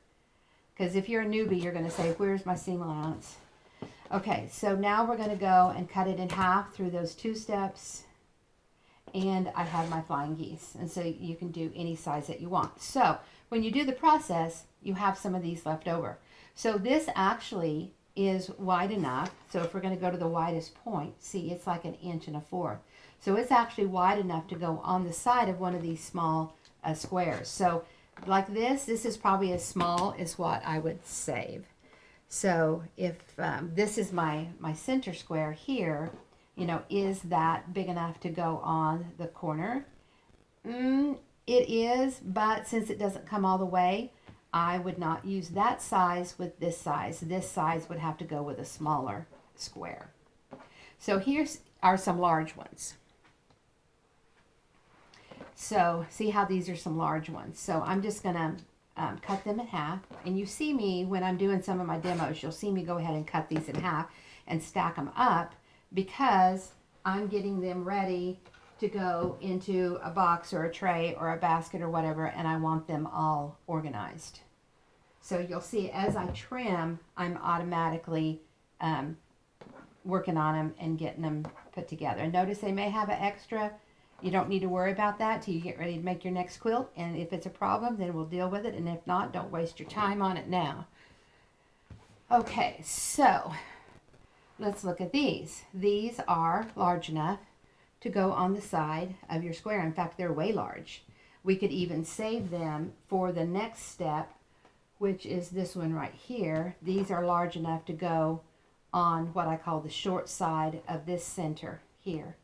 Speaker 1: Because if you're a newbie, you're going to say, where's my seam allowance? Okay, so now we're going to go and cut it in half through those 2 steps. And I have my flying geese. And so you can do any size that you want. So when you do the process, you have some of these left over. So this actually is wide enough. So if we're going to go to the widest point, see, it's like 1 1/4 inches. So it's actually wide enough to go on the side of one of these small squares. So like this is probably as small as what I would save. So if this is my center square here, you know, is that big enough to go on the corner? It is, but since it doesn't come all the way, I would not use that size with this size. This size would have to go with a smaller square. So here's are some large ones. So see how these are some large ones. So I'm just going to cut them in half. And you see me, when I'm doing some of my demos, you'll see me go ahead and cut these in half and stack them up because I'm getting them ready to go into a box or a tray or a basket or whatever, and I want them all organized. So you'll see as I trim, I'm automatically working on them and getting them put together. And notice they may have an extra. You don't need to worry about that till you get ready to make your next quilt. And if it's a problem, then we'll deal with it. And if not, don't waste your time on it now. Okay, so let's look at these. These are large enough to go on the side of your square. In fact, they're way large. We could even save them for the next step, which is this one right here. These are large enough to go on what I call the short side of this center here.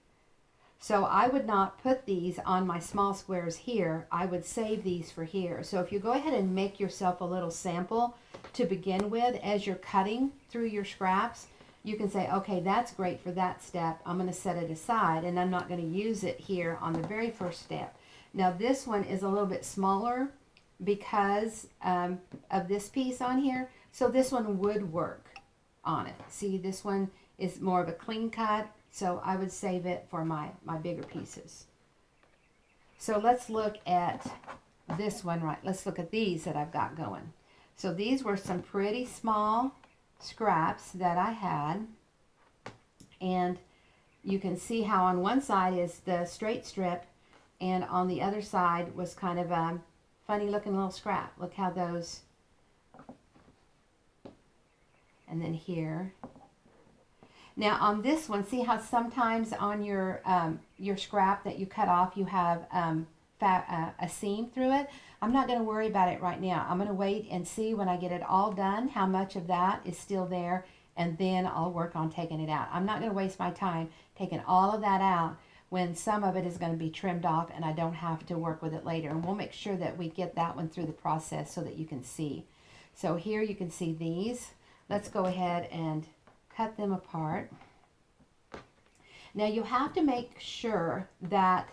Speaker 1: So I would not put these on my small squares here. I would save these for here. So if you go ahead and make yourself a little sample to begin with as you're cutting through your scraps, you can say, okay, that's great for that step. I'm going to set it aside, and I'm not going to use it here on the very first step. Now this one is a little bit smaller because of this piece on here. So this one would work on it. See, this one is more of a clean cut. So I would save it for my bigger pieces. So let's look at this one, right? Let's look at these that I've got going. So these were some pretty small scraps that I had. And you can see how on one side is the straight strip and on the other side was kind of a funny looking little scrap. Look how those, and then here. Now on this one, see how sometimes on your scrap that you cut off, you have a seam through it? I'm not going to worry about it right now. I'm going to wait and see when I get it all done how much of that is still there, and then I'll work on taking it out. I'm not going to waste my time taking all of that out when some of it is going to be trimmed off and I don't have to work with it later. And we'll make sure that we get that one through the process so that you can see. So here you can see these. Let's go ahead and cut them apart. Now you have to make sure that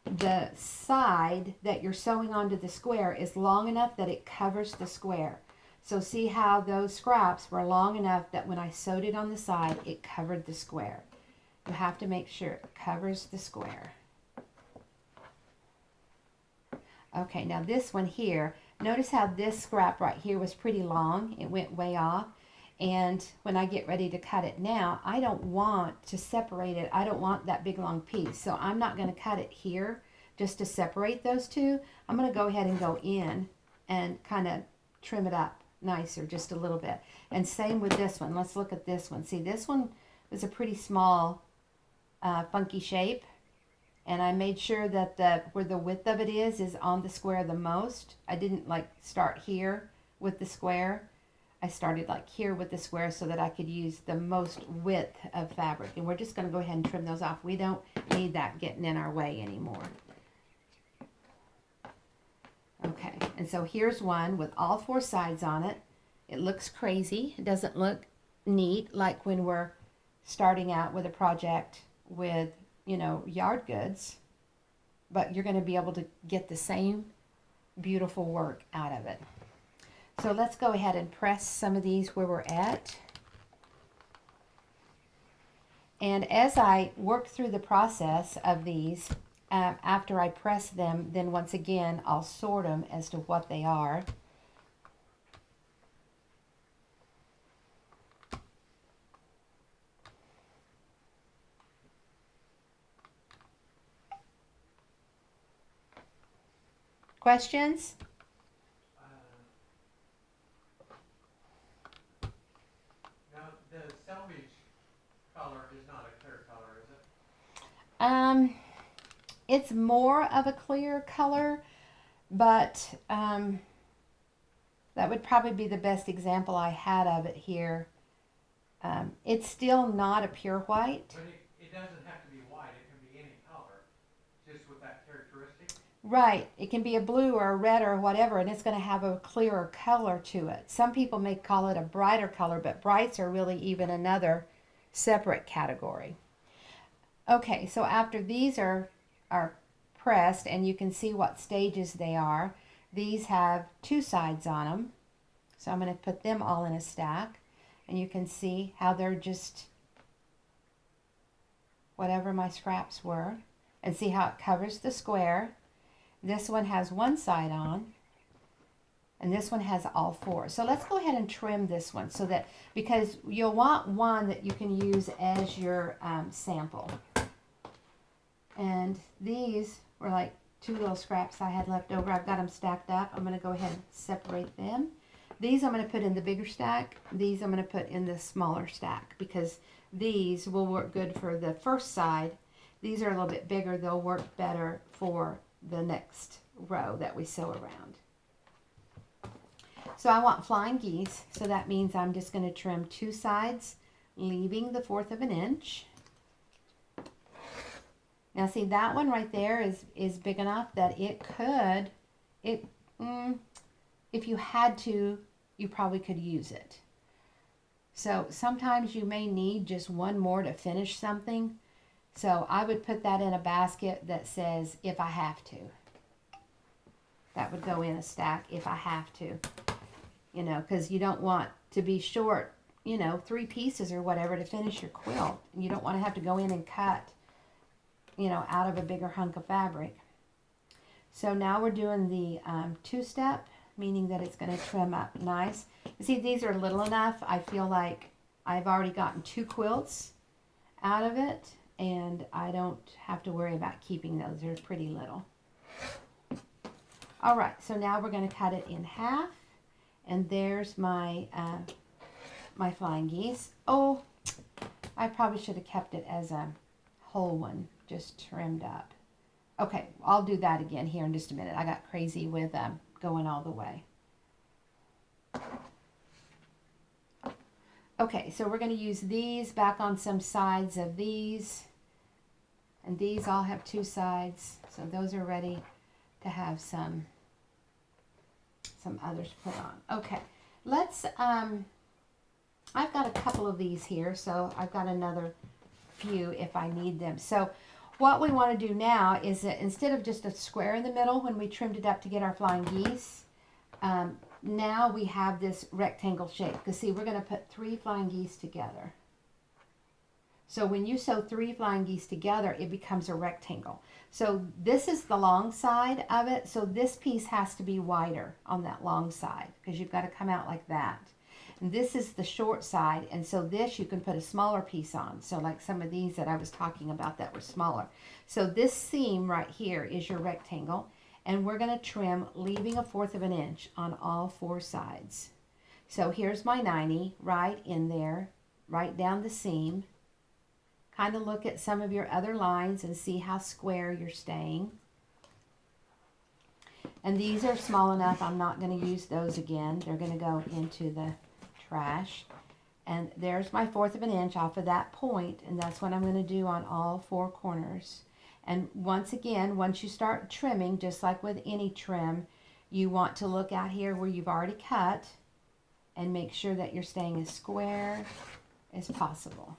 Speaker 1: the side that you're sewing onto the square is long enough that it covers the square. So see how those scraps were long enough that when I sewed it on the side, it covered the square. You have to make sure it covers the square. Okay, now this one here, notice how this scrap right here was pretty long. It went way off. And when I get ready to cut it now, I don't want to separate it. I don't want that big long piece. So I'm not going to cut it here just to separate those two. I'm going to go ahead and go in and kind of trim it up nicer just a little bit. And same with this one. Let's look at this one. See, this one was a pretty small, funky shape. And I made sure that where the width of it is on the square the most. I didn't like start here with the square. I started like here with the square so that I could use the most width of fabric. And we're just going to go ahead and trim those off. We don't need that getting in our way anymore. Okay, and so here's one with all four sides on it. It looks crazy. It doesn't look neat like when we're starting out with a project with, you know, yard goods. But you're going to be able to get the same beautiful work out of it. So let's go ahead and press some of these where we're at. And as I work through the process of these, after I press them, then once again, I'll sort them as to what they are. Questions?
Speaker 2: The selvage color is not a clear color, is it?
Speaker 1: It's more of a clear color, but that would probably be the best example I had of it here. It's still not a pure white.
Speaker 2: But it doesn't have to be white. It can be any color, just with that characteristic.
Speaker 1: Right. It can be a blue or a red or whatever, and it's going to have a clearer color to it. Some people may call it a brighter color, but brights are really even another separate category. Okay, so after these are pressed, and you can see what stages they are, these have two sides on them. So I'm going to put them all in a stack, and you can see how they're just whatever my scraps were, and see how it covers the square. This one has one side on, and this one has all four. So let's go ahead and trim this one so that, because you'll want one that you can use as your sample. And these were like two little scraps I had left over. I've got them stacked up. I'm going to go ahead and separate them. These I'm going to put in the bigger stack. These I'm going to put in the smaller stack because these will work good for the first side. These are a little bit bigger. They'll work better for the next row that we sew around. So I want flying geese, so that means I'm just going to trim two sides, leaving the 1/4 of an inch. Now see, that one right there is big enough that it could, if you had to, you probably could use it. So sometimes you may need just one more to finish something. So I would put that in a basket that says, if I have to. That would go in a stack, if I have to. You know, because you don't want to be short, you know, 3 pieces or whatever to finish your quilt. You don't want to have to go in and cut, you know, out of a bigger hunk of fabric. So now we're doing the 2-step, meaning that it's going to trim up nice. You see, these are little enough. I feel like I've already gotten 2 quilts out of it. and I don't have to worry about keeping those. They're pretty little. All right, so now we're going to cut it in half, and there's my my flying geese. Oh, I probably should have kept it as a whole one, just trimmed up. Okay, I'll do that again here in just a minute. I got crazy with going all the way. Okay, so we're going to use these back on some sides of these. And these all have two sides. So those are ready to have some others put on. Okay, let's, I've got a couple of these here. So I've got another few if I need them. So what we want to do now is that instead of just a square in the middle when we trimmed it up to get our flying geese, now we have this rectangle shape. Because see, we're going to put 3 flying geese together. So when you sew 3 flying geese together, it becomes a rectangle. So this is the long side of it. So this piece has to be wider on that long side because you've got to come out like that. And this is the short side, and so this you can put a smaller piece on. So like some of these that I was talking about that were smaller. So this seam right here is your rectangle, and we're going to trim, leaving 1/4 of an inch on all 4 sides. So here's my 90 right in there, right down the seam. Kind of look at some of your other lines and see how square you're staying. And these are small enough, I'm not going to use those again. They're going to go into the trash. And there's my 1/4 of an inch off of that point, and that's what I'm going to do on all 4 corners. And once again, once you start trimming, just like with any trim, you want to look out here where you've already cut and make sure that you're staying as square as possible.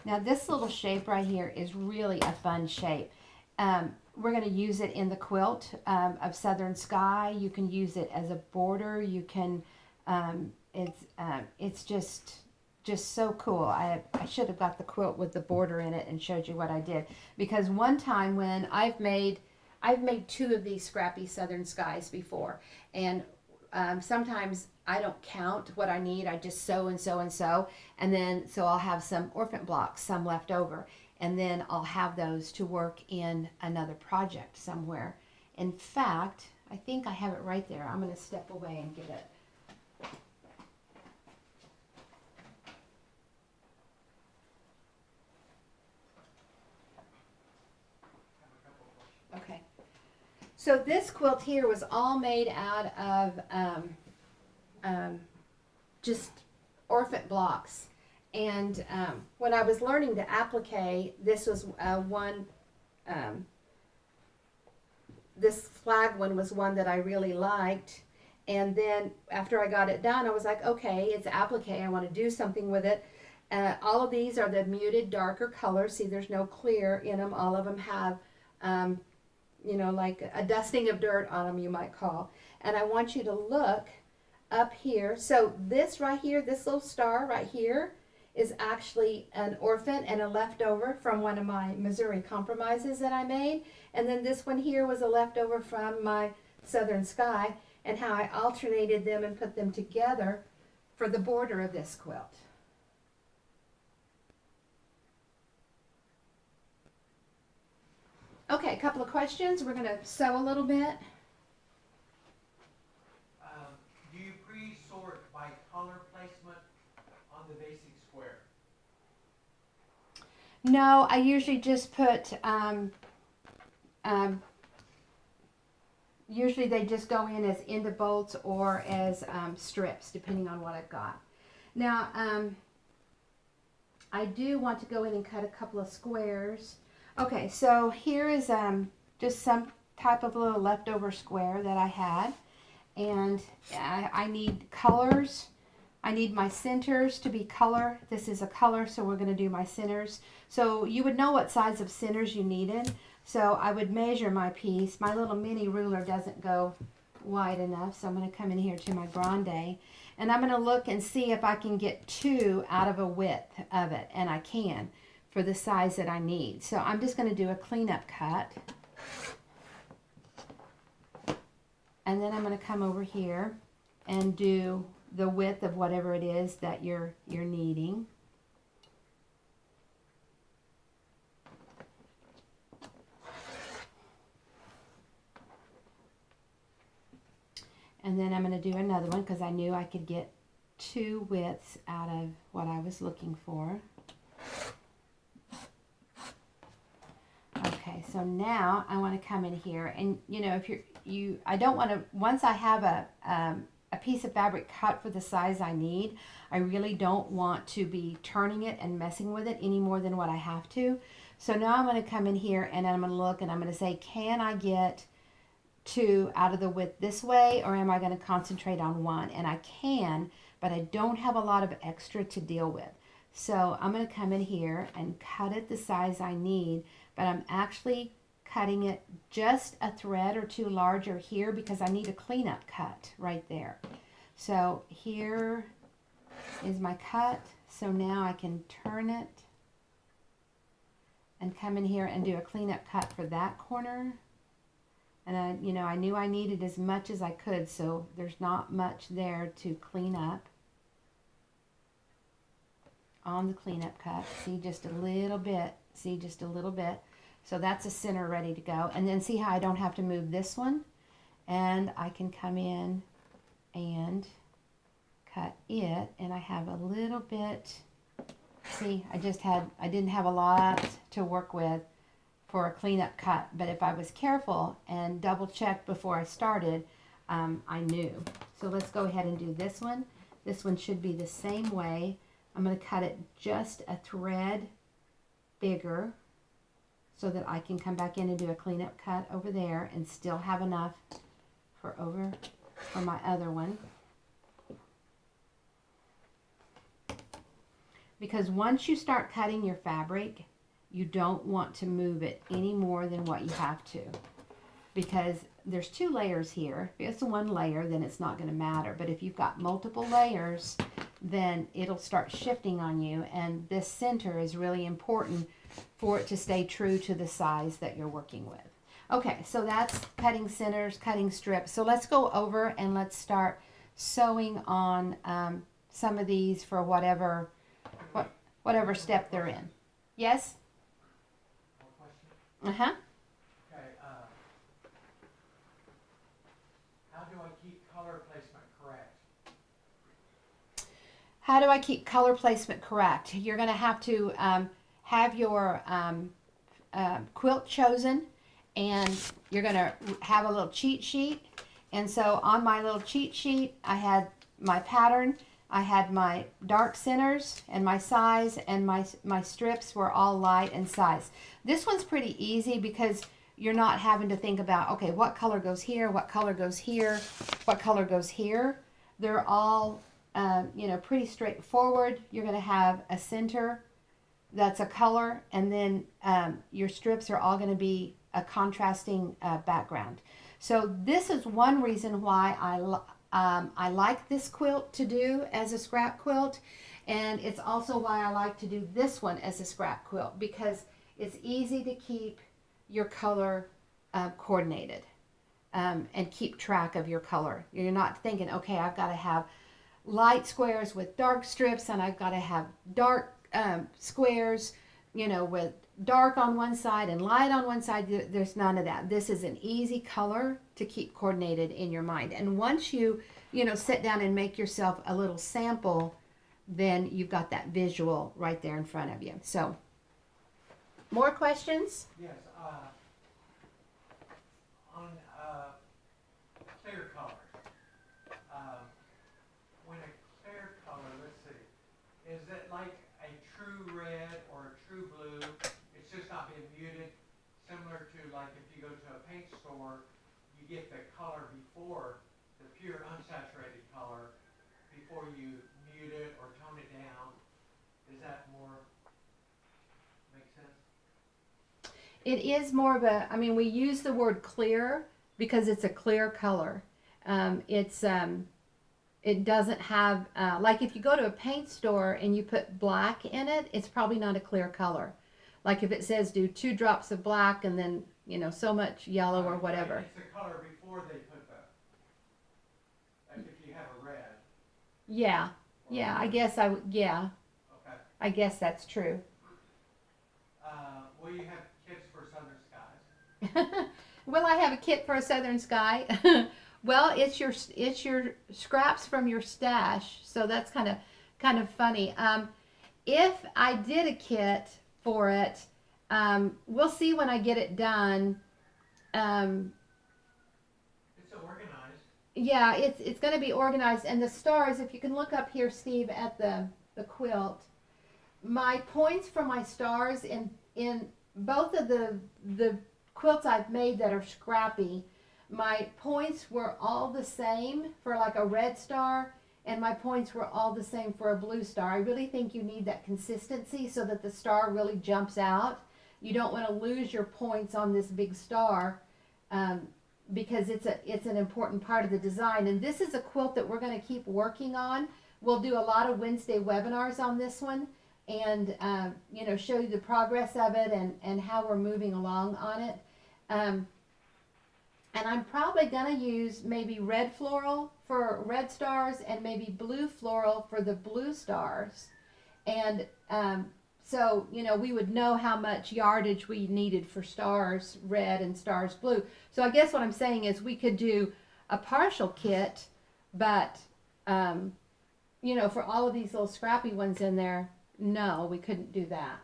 Speaker 1: Now this little shape right here is really a fun shape. We're going to use it in the quilt of Southern Sky. You can use it as a border. You can, it's just so cool. I should have got the quilt with the border in it and showed you what I did. Because one time when I've made 2 of these scrappy Southern Skies before, and sometimes I don't count what I need. I just sew and sew and sew, and then so I'll have some orphan blocks, some left over, and then I'll have those to work in another project somewhere. In fact, I think I have it right there. I'm going to step away and get it. Okay. So this quilt here was all made out of just orphan blocks. And when I was learning to applique, this was this flag one was one that I really liked. And then after I got it done, I was like, okay, it's applique. I want to do something with it. All of these are the muted darker colors. See, there's no clear in them. All of them have, you know, like a dusting of dirt on them, you might call. And I want you to look up here. So this right here, this little star right here, is actually an orphan and a leftover from one of my Missouri compromises that I made. And then this one here was a leftover from my Southern Sky, and how I alternated them and put them together for the border of this quilt. Okay, a couple of questions. We're going to sew a little bit.
Speaker 2: Do you pre-sort by color placement on the basic square?
Speaker 1: No, I usually just put, usually they just go in as end of bolts or as strips, depending on what I've got. Now, I do want to go in and cut a couple of squares. Okay, so here is just some type of little leftover square that I had. And I need colors. I need my centers to be color. This is a color, so we're going to do my centers. So you would know what size of centers you needed. So I would measure my piece. My little mini ruler doesn't go wide enough, so I'm going to come in here to my grande. And I'm going to look and see if I can get 2 out of a width of it, and I can for the size that I need. So I'm just going to do a cleanup cut. And then I'm going to come over here and do the width of whatever it is that you're needing. And then I'm going to do another one because I knew I could get 2 widths out of what I was looking for. Okay, so now I want to come in here, and you know, if I don't want to, once I have a piece of fabric cut for the size I need, I really don't want to be turning it and messing with it any more than what I have to. So now I'm going to come in here and I'm going to look and I'm going to say, can I get 2 out of the width this way, or am I going to concentrate on 1? And I can, but I don't have a lot of extra to deal with. So I'm going to come in here and cut it the size I need, but I'm actually cutting it just a thread or 2 larger here because I need a cleanup cut right there. So here is my cut. So now I can turn it and come in here and do a cleanup cut for that corner. And I knew I needed as much as I could, so there's not much there to clean up on the cleanup cut. See, just a little bit. See, just a little bit. So that's a center ready to go. And then see how I don't have to move this one? And I can come in and cut it. And I have a little bit. See, I didn't have a lot to work with for a cleanup cut. But if I was careful and double checked before I started, I knew. So let's go ahead and do this one. This one should be the same way. I'm going to cut it just a thread bigger so that I can come back in and do a cleanup cut over there and still have enough for my other one. Because once you start cutting your fabric, you don't want to move it any more than what you have to. Because there's 2 layers here. If it's one layer, then it's not going to matter. But if you've got multiple layers, then it'll start shifting on you. And this center is really important for it to stay true to the size that you're working with. Okay, so that's cutting centers, cutting strips. So let's go over and let's start sewing on some of these for whatever step they're in. Yes? Uh-huh.
Speaker 2: Okay, how do I keep color placement correct?
Speaker 1: How do I keep color placement correct? You're going to have to have your quilt chosen, and you're going to have a little cheat sheet. And so on my little cheat sheet, I had my pattern, I had my dark centers and my size, and my strips were all light and size. This one's pretty easy because you're not having to think about, okay, what color goes here, what color goes here, what color goes here. They're all, pretty straightforward. You're going to have a center that's a color, and then your strips are all going to be a contrasting background. So this is one reason why I like this quilt to do as a scrap quilt, and it's also why I like to do this one as a scrap quilt, because it's easy to keep your color coordinated and keep track of your color. You're not thinking, okay, I've got to have light squares with dark strips, and I've got to have dark squares, with dark on one side and light on one side. There's none of that. This is an easy color to keep coordinated in your mind. And once you sit down and make yourself a little sample, then you've got that visual right there in front of you. So, more questions?
Speaker 2: Yes, on clear colors. When a clear color, let's see, is it like a true red or a true blue? It's just not being muted, similar to like if you go to a paint store, you get the color before, the pure unsaturated color, before you mute it or tone it down. Is that more, make sense?
Speaker 1: It is more of a, we use the word clear because it's a clear color. it doesn't have, like if you go to a paint store and you put black in it, it's probably not a clear color. Like if it says do 2 drops of black and then, you know, so much yellow or whatever.
Speaker 2: It's the color before they put the, like if you have a red.
Speaker 1: Yeah, yeah, I guess I would, yeah,
Speaker 2: Okay.
Speaker 1: I guess that's true.
Speaker 2: Will you have kits for Southern Skies?
Speaker 1: Will I have a kit for a Southern Sky? Well, it's your scraps from your stash, so that's kind of funny. If I did a kit for it, we'll see when I get it done. Um,
Speaker 2: It's organized.
Speaker 1: yeah, it's going to be organized, and the stars. If you can look up here, Steve, at the quilt, my points for my stars in both of the quilts I've made that are scrappy, my points were all the same for like a red star, and my points were all the same for a blue star. I really think you need that consistency so that the star really jumps out. You don't want to lose your points on this big star, because it's an important part of the design. And this is a quilt that we're going to keep working on. We'll do a lot of Wednesday webinars on this one, and you know, show you the progress of it and how we're moving along on it. And I'm probably going to use maybe red floral for red stars and maybe blue floral for the blue stars. And so, you know, we would know how much yardage we needed for stars red and stars blue. So I guess what I'm saying is we could do a partial kit, but, you know, for all of these little scrappy ones in there, no, we couldn't do that.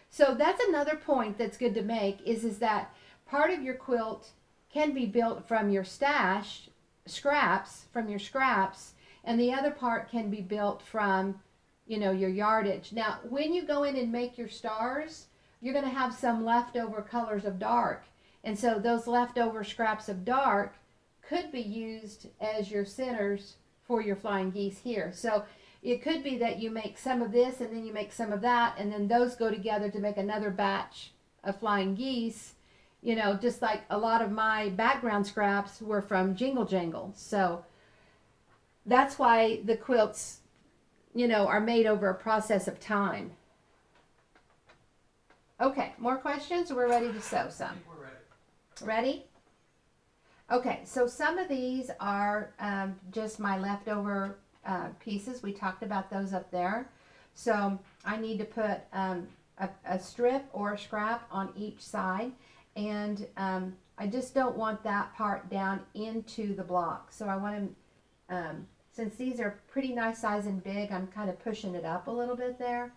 Speaker 1: So that's another point that's good to make is that part of your quilt can be built from your stash scraps, and the other part can be built from, you know, your yardage. Now, when you go in and make your stars, you're going to have some leftover colors of dark. And so those leftover scraps of dark could be used as your centers for your flying geese here. So it could be that you make some of this and then you make some of that, and then those go together to make another batch of flying geese. You know, just like a lot of my background scraps were from Jingle Jangle. So that's why the quilts, you know, are made over a process of time. Okay, more questions? We're ready to sew some.
Speaker 2: I think we're ready.
Speaker 1: Ready? Okay, so some of these are just my leftover pieces. We talked about those up there. So I need to put a strip or a scrap on each side. And I just don't want that part down into the block. So I want to, since these are pretty nice size and big, I'm kind of pushing it up a little bit there.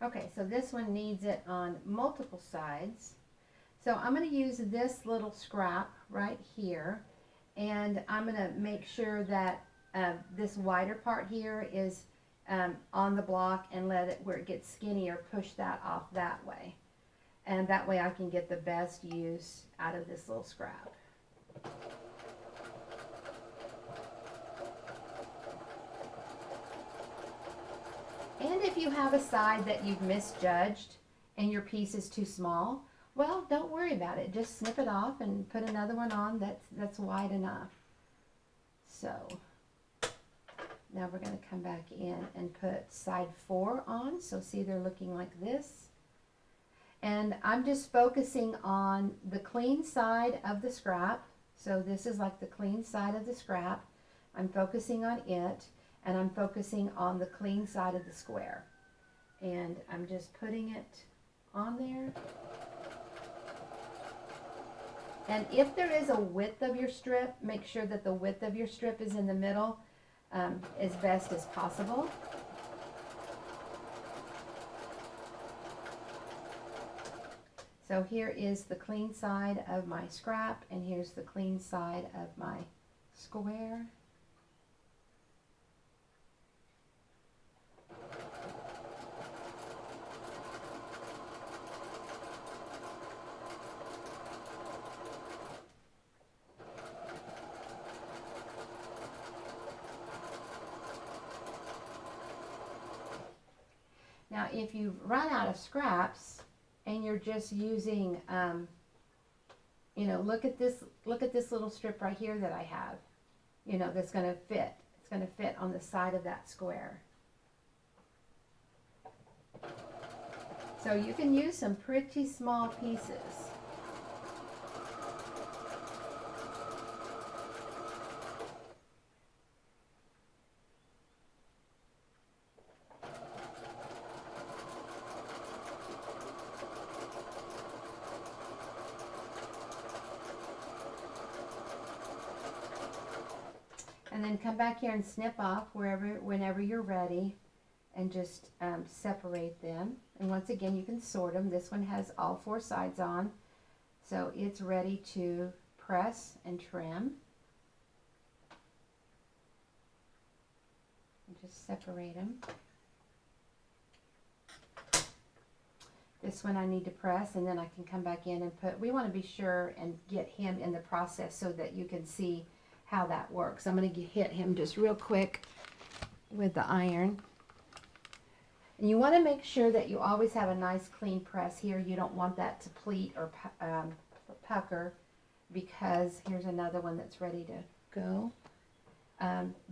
Speaker 1: Okay, so this one needs it on multiple sides. So I'm going to use this little scrap right here, and I'm going to make sure that this wider part here is on the block, and let it, where it gets skinnier, push that off that way. And that way I can get the best use out of this little scrap. And if you have a side that you've misjudged and your piece is too small, well, don't worry about it. Just snip it off and put another one on that's wide enough. So now we're going to come back in and put side 4 on. So see, they're looking like this. And I'm just focusing on the clean side of the scrap. So this is like the clean side of the scrap. I'm focusing on it, and I'm focusing on the clean side of the square. And I'm just putting it on there. And if there is a width of your strip, make sure that the width of your strip is in the middle as best as possible. So here is the clean side of my scrap, and here's the clean side of my square. Now, if you've run out of scraps and you're just using, you know, look at this little strip right here that I have, you know, that's going to fit. It's going to fit on the side of that square. So you can use some pretty small pieces. And then come back here and snip off whenever you're ready, and just separate them. And once again, you can sort them. This one has all 4 sides on, so it's ready to press and trim. And just separate them. This one I need to press, and then I can come back in and put, we want to be sure and get him in the process so that you can see how that works. I'm going to hit him just real quick with the iron. And you want to make sure that you always have a nice clean press here. You don't want that to pleat or pucker, because here's another one that's ready to go,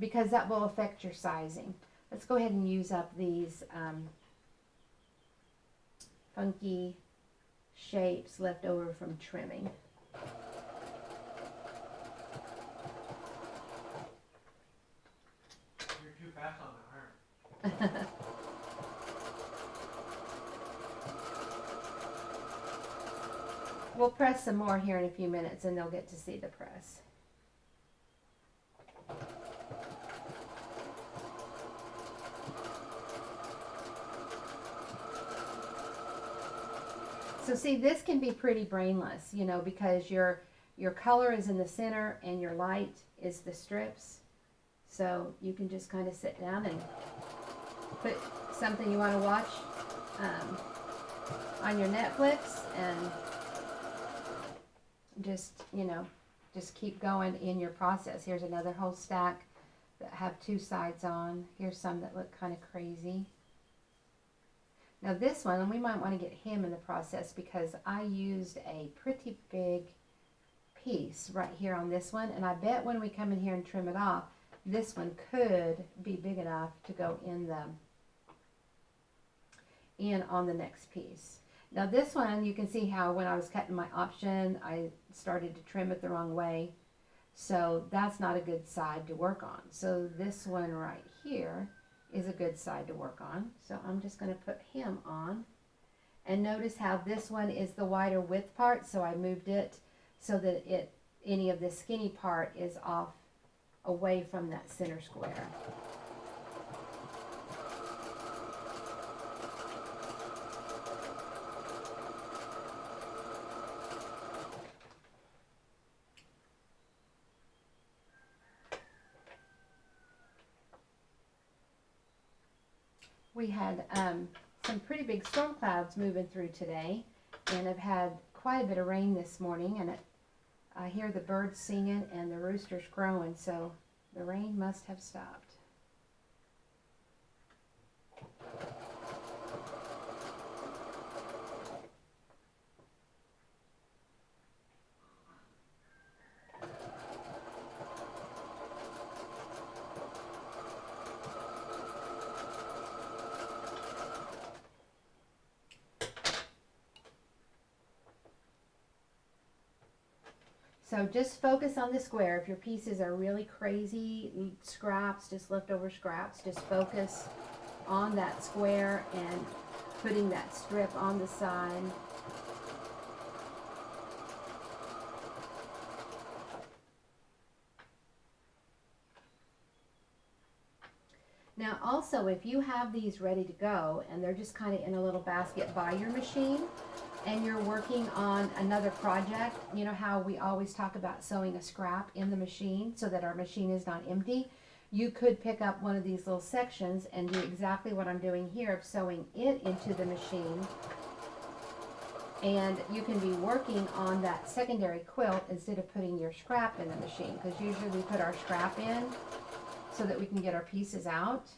Speaker 1: because that will affect your sizing. Let's go ahead and use up these funky shapes left over from trimming.
Speaker 2: You're too fast on the iron.
Speaker 1: We'll press some more here in a few minutes, and they'll get to see the press. So see, this can be pretty brainless, you know, because your color is in the center and your light is the strips. So you can just kind of sit down and put something you want to watch on your Netflix, and just, you know, just keep going in your process. Here's another whole stack that have 2 sides on. Here's some that look kind of crazy. Now this one, and we might want to get him in the process, because I used a pretty big piece right here on this one, and I bet when we come in here and trim it off, this one could be big enough to go in on the next piece. Now this one, you can see how when I was cutting my option, I started to trim it the wrong way. So that's not a good side to work on. So this one right here is a good side to work on. So I'm just going to put him on. And notice how this one is the wider width part, so I moved it so that any of the skinny part is off away from that center square. We had some pretty big storm clouds moving through today, and I've had quite a bit of rain this morning, and I hear the birds singing and the roosters crowing, so the rain must have stopped. So just focus on the square. If your pieces are really crazy, scraps, just leftover scraps, just focus on that square and putting that strip on the side. Now also, if you have these ready to go and they're just kind of in a little basket by your machine and you're working on another project, you know how we always talk about sewing a scrap in the machine so that our machine is not empty? You could pick up one of these little sections and do exactly what I'm doing here of sewing it into the machine. And you can be working on that secondary quilt instead of putting your scrap in the machine, because usually we put our scrap in so that we can get our pieces out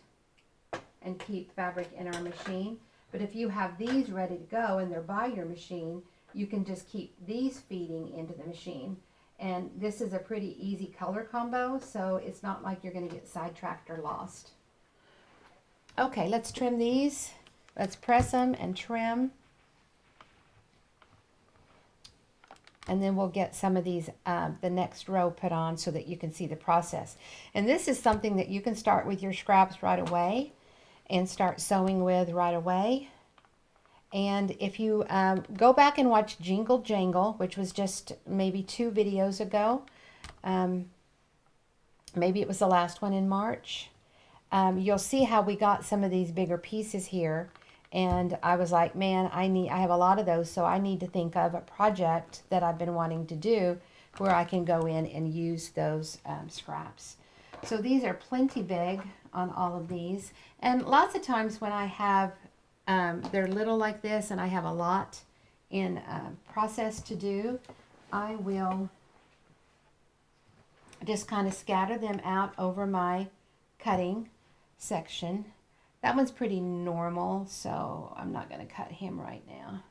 Speaker 1: and keep fabric in our machine. But if you have these ready to go and they're by your machine, you can just keep these feeding into the machine. And this is a pretty easy color combo, so it's not like you're going to get sidetracked or lost. Okay, let's trim these. Let's press them and trim. And then we'll get some of these, the next row put on so that you can see the process. And this is something that you can start with your scraps right away and start sewing with right away. And if you go back and watch Jingle Jangle, which was just maybe 2 videos ago, maybe it was the last one in March, you'll see how we got some of these bigger pieces here. And I was like, man, I have a lot of those, so I need to think of a project that I've been wanting to do where I can go in and use those scraps. So these are plenty big on all of these. And lots of times when I have, they're little like this and I have a lot in process to do, I will just kind of scatter them out over my cutting section. That one's pretty normal, so I'm not going to cut him right now.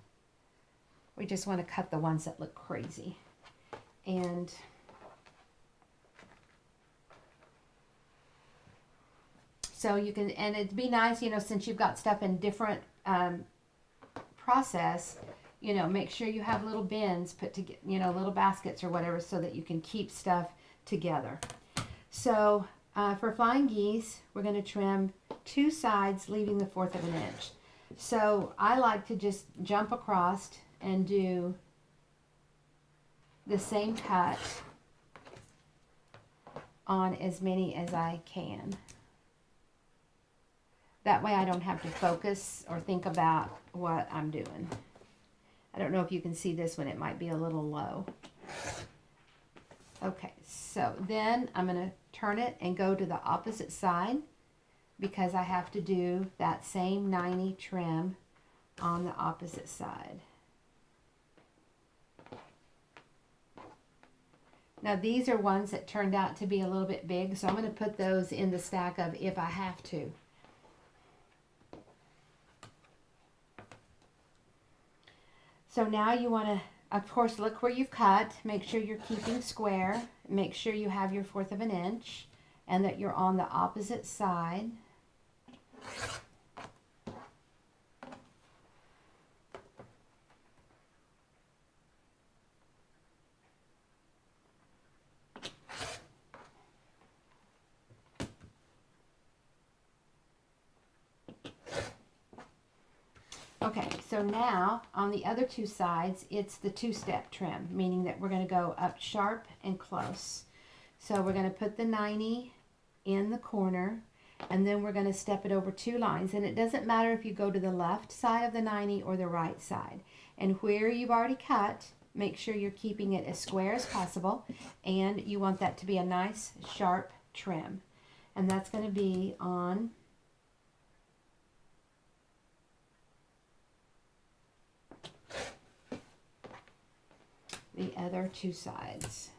Speaker 1: We just want to cut the ones that look crazy. And so you can, and it'd be nice, you know, since you've got stuff in different process, you know, make sure you have little bins put together, you know, little baskets or whatever, so that you can keep stuff together. So for flying geese, we're going to trim 2 sides, leaving the 1/4 of an inch. So I like to just jump across and do the same cut on as many as I can. That way I don't have to focus or think about what I'm doing. I don't know if you can see this one, it might be a little low. Okay, so then I'm going to turn it and go to the opposite side because I have to do that same 90 trim on the opposite side. Now these are ones that turned out to be a little bit big, so I'm going to put those in the stack of if I have to. So now you want to, of course, look where you've cut. Make sure you're keeping square. Make sure you have your 1/4 of an inch and that you're on the opposite side. Okay, so now on the other 2 sides, it's the 2-step trim, meaning that we're going to go up sharp and close. So we're going to put the 90 in the corner, and then we're going to step it over 2 lines. And it doesn't matter if you go to the left side of the 90 or the right side. And where you've already cut, make sure you're keeping it as square as possible, and you want that to be a nice sharp trim. And that's going to be on the other 2 sides.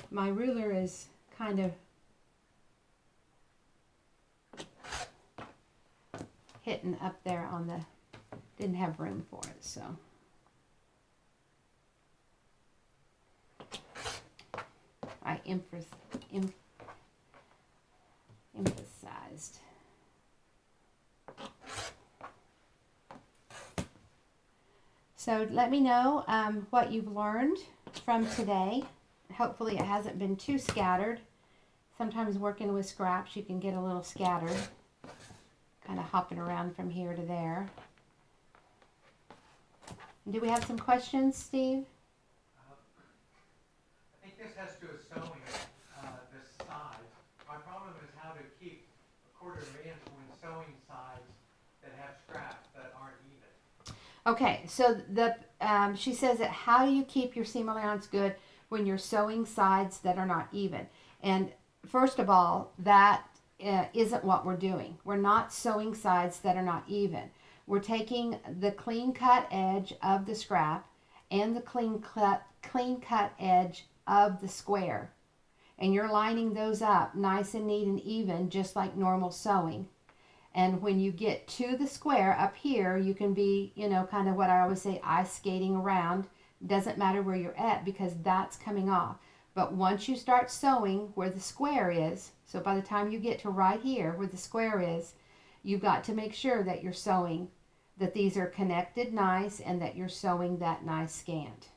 Speaker 1: My ruler is kind of hitting up there on the, didn't have room for it, so. I emphasized. So let me know what you've learned from today. Hopefully it hasn't been too scattered. Sometimes working with scraps you can get a little scattered, kind of hopping around from here to there. Do we have some questions, Steve?
Speaker 2: I think this has to do with sewing the sides. My problem is how to 1/4 inch when sewing sides that have scraps that aren't even.
Speaker 1: Okay, so she says that how do you keep your seam allowance good when you're sewing sides that are not even? And first of all, that isn't what we're doing. We're not sewing sides that are not even. We're taking the clean cut edge of the scrap and the clean cut edge of the square, and you're lining those up nice and neat and even, just like normal sewing. And when you get to the square up here, you can be, kind of what I always say, ice skating around. Doesn't matter where you're at because that's coming off. But once you start sewing where the square is, so by the time you get to right here where the square is, you've got to make sure that you're sewing, that these are connected nice, and that you're sewing that nice scant.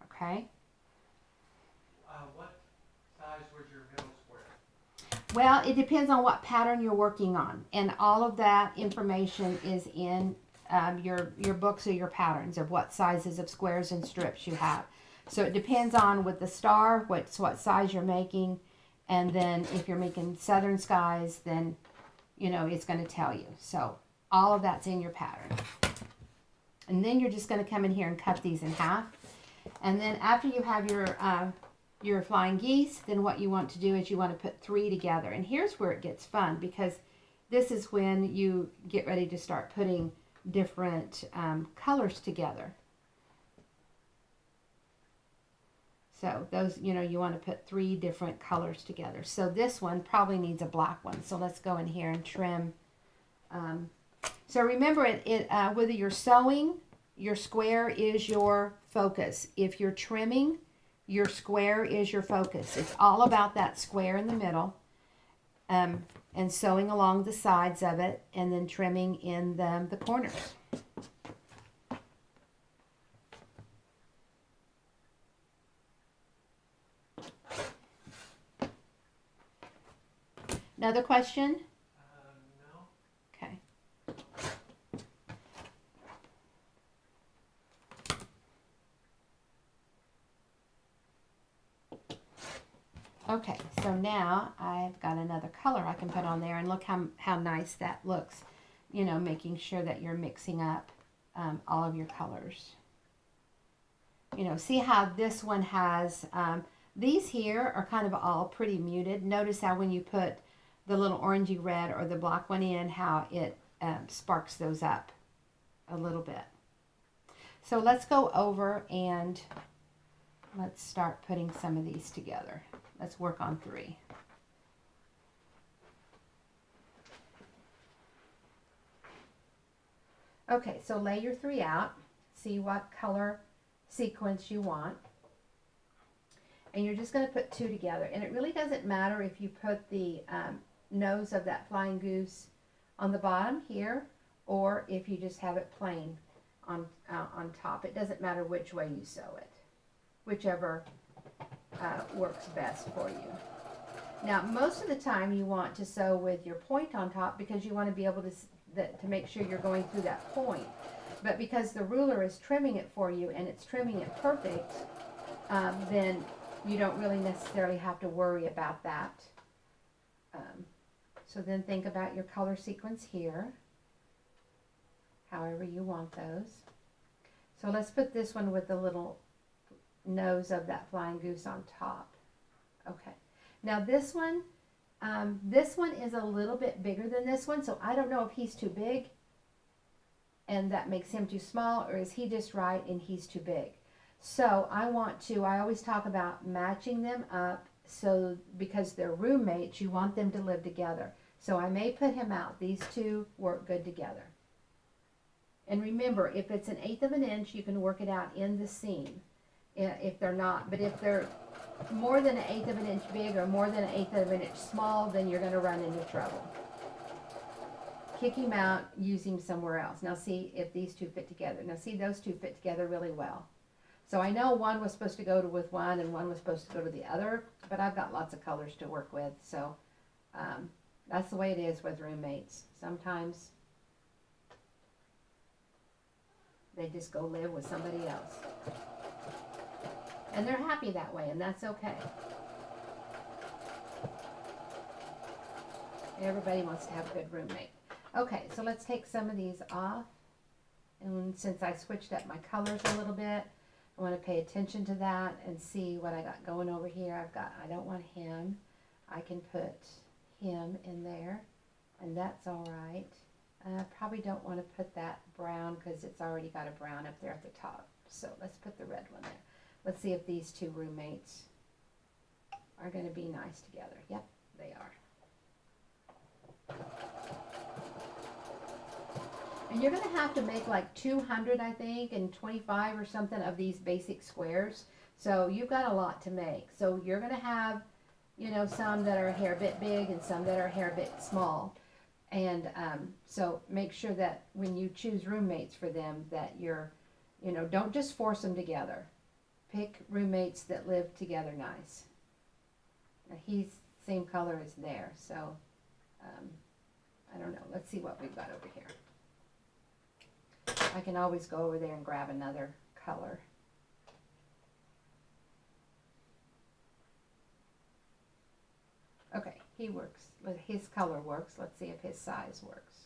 Speaker 1: Okay?
Speaker 2: What size was your middle square?
Speaker 1: Well, it depends on what pattern you're working on, and all of that information is in your books or your patterns of what sizes of squares and strips you have. So it depends on with the star what size you're making, and then if you're making southern skies, then it's going to tell you. So all of that's in your pattern, and then you're just going to come in here and cut these in half, and then after you have your flying geese, then what you want to do is you want to put 3 together. And here's where it gets fun, because this is when you get ready to start putting different colors together. So those, you want to put 3 different colors together. So this one probably needs a black one. So let's go in here and trim. So remember, whether you're sewing, your square is your focus. If you're trimming, your square is your focus. It's all about that square in the middle, and sewing along the sides of it, and then trimming in the corners. Another question?
Speaker 2: No.
Speaker 1: Okay. Okay, so now I've got another color I can put on there, and look how nice that looks, making sure that you're mixing up all of your colors. See how this one has, these here are kind of all pretty muted. Notice how when you put the little orangey red or the black one in, how it sparks those up a little bit. So let's go over and let's start putting some of these together. Let's work on 3. Okay, so lay your 3 out. See what color sequence you want. And you're just going to put 2 together. And it really doesn't matter if you put the nose of that flying goose on the bottom here, or if you just have it plain on top. It doesn't matter which way you sew it. Whichever works best for you. Now, most of the time you want to sew with your point on top because you want to be able to make sure you're going through that point. But because the ruler is trimming it for you and it's trimming it perfect, then you don't really necessarily have to worry about that. So then think about your color sequence here, however you want those. So let's put this one with the little nose of that flying goose on top. Okay, now this one is a little bit bigger than this one, so I don't know if he's too big and that makes him too small, or is he just right and he's too big. So I always talk about matching them up, so because they're roommates, you want them to live together. So I may put him out. These 2 work good together. And remember, if it's 1/8 of an inch, you can work it out in the seam. If they're not, but if they're more than 1/8 of an inch big or more than 1/8 of an inch small, then you're going to run into trouble. Kick him out, use him somewhere else. Now see if these 2 fit together. Now see, those 2 fit together really well. So I know one was supposed to go with one and one was supposed to go to the other, but I've got lots of colors to work with. So that's the way it is with roommates. Sometimes they just go live with somebody else. And they're happy that way, and that's okay. Everybody wants to have a good roommate. Okay, so let's take some of these off. And since I switched up my colors a little bit, I want to pay attention to that and see what I got going over here. I don't want him. I can put him in there, and that's all right. I probably don't want to put that brown because it's already got a brown up there at the top. So let's put the red one there. Let's see if these two roommates are going to be nice together. Yep, they are. And you're going to have to make like 200, I think, and 25 or something of these basic squares. So you've got a lot to make. So you're going to have, you know, some that are a hair bit big and some that are a hair bit small. And so make sure that when you choose roommates for them that you're, you know, don't just force them together. Pick roommates that live together nice. Now he's same color as there, so I don't know. Let's see what we've got over here. I can always go over there and grab another color. Okay, he works. His color works. Let's see if his size works.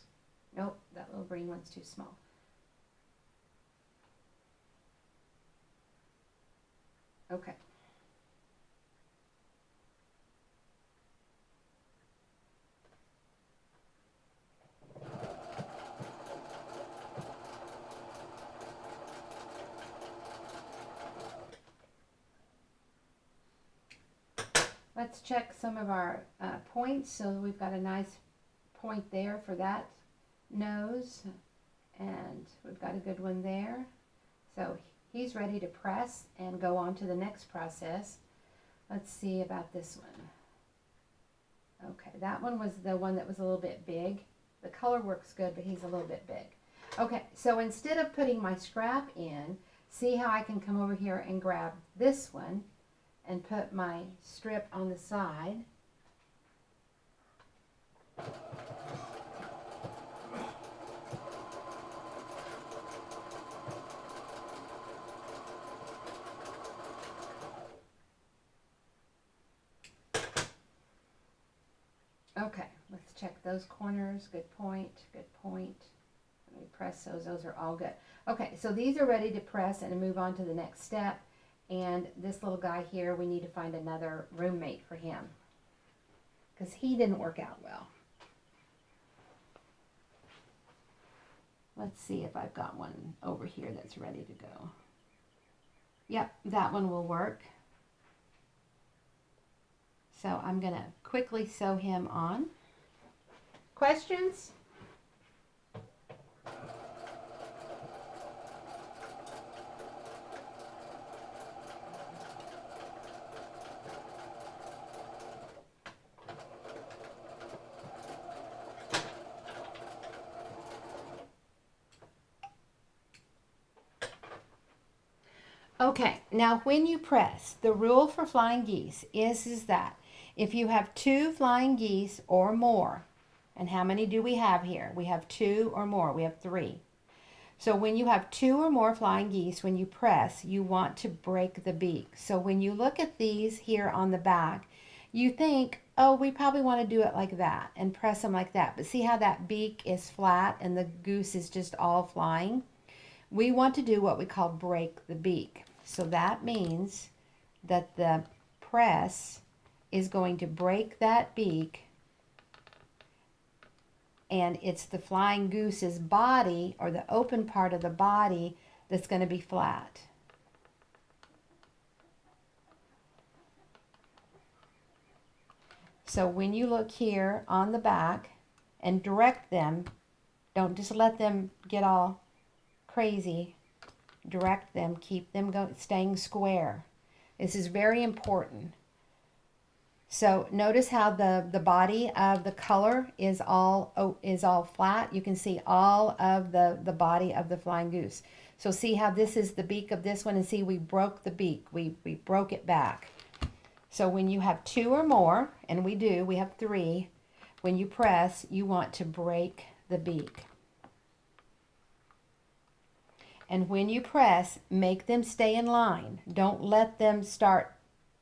Speaker 1: Nope, that little green one's too small. Okay. Let's check some of our points. So we've got a nice point there for that nose, and we've got a good one there. So he's ready to press and go on to the next process. Let's see about this one. Okay, that one was the one that was a little bit big. The color works good, but he's a little bit big. Okay, so instead of putting my scrap in, see how I can come over here and grab this one and put my strip on the side. Okay, let's check those corners. Good point, good point. Let me press those. Those are all good. Okay, so these are ready to press and move on to the next step. And this little guy here, we need to find another roommate for him because he didn't work out well. Let's see if I've got one over here that's ready to go. Yep, that one will work. So I'm going to quickly sew him on. Questions? Okay, now when you press, the rule for flying geese is that if you have 2 flying geese or more, and how many do we have here? We have 2 or more. We have 3. So when you have 2 or more flying geese, when you press, you want to break the beak. So when you look at these here on the back, you think, oh, we probably want to do it like that and press them like that. But see how that beak is flat and the goose is just all flying? We want to do what we call break the beak. So that means that the press is going to break that beak, and it's the flying goose's body, or the open part of the body, that's going to be flat. So when you look here on the back and direct them, don't just let them get all crazy. Direct them, keep them staying square. This is very important. So notice how the body of the color is all flat. You can see all of the body of the flying goose. So see how this is the beak of this one, and see we broke the beak. We broke it back. So when you have 2 or more, and we do, we have 3, when you press, you want to break the beak. And when you press, make them stay in line. Don't let them start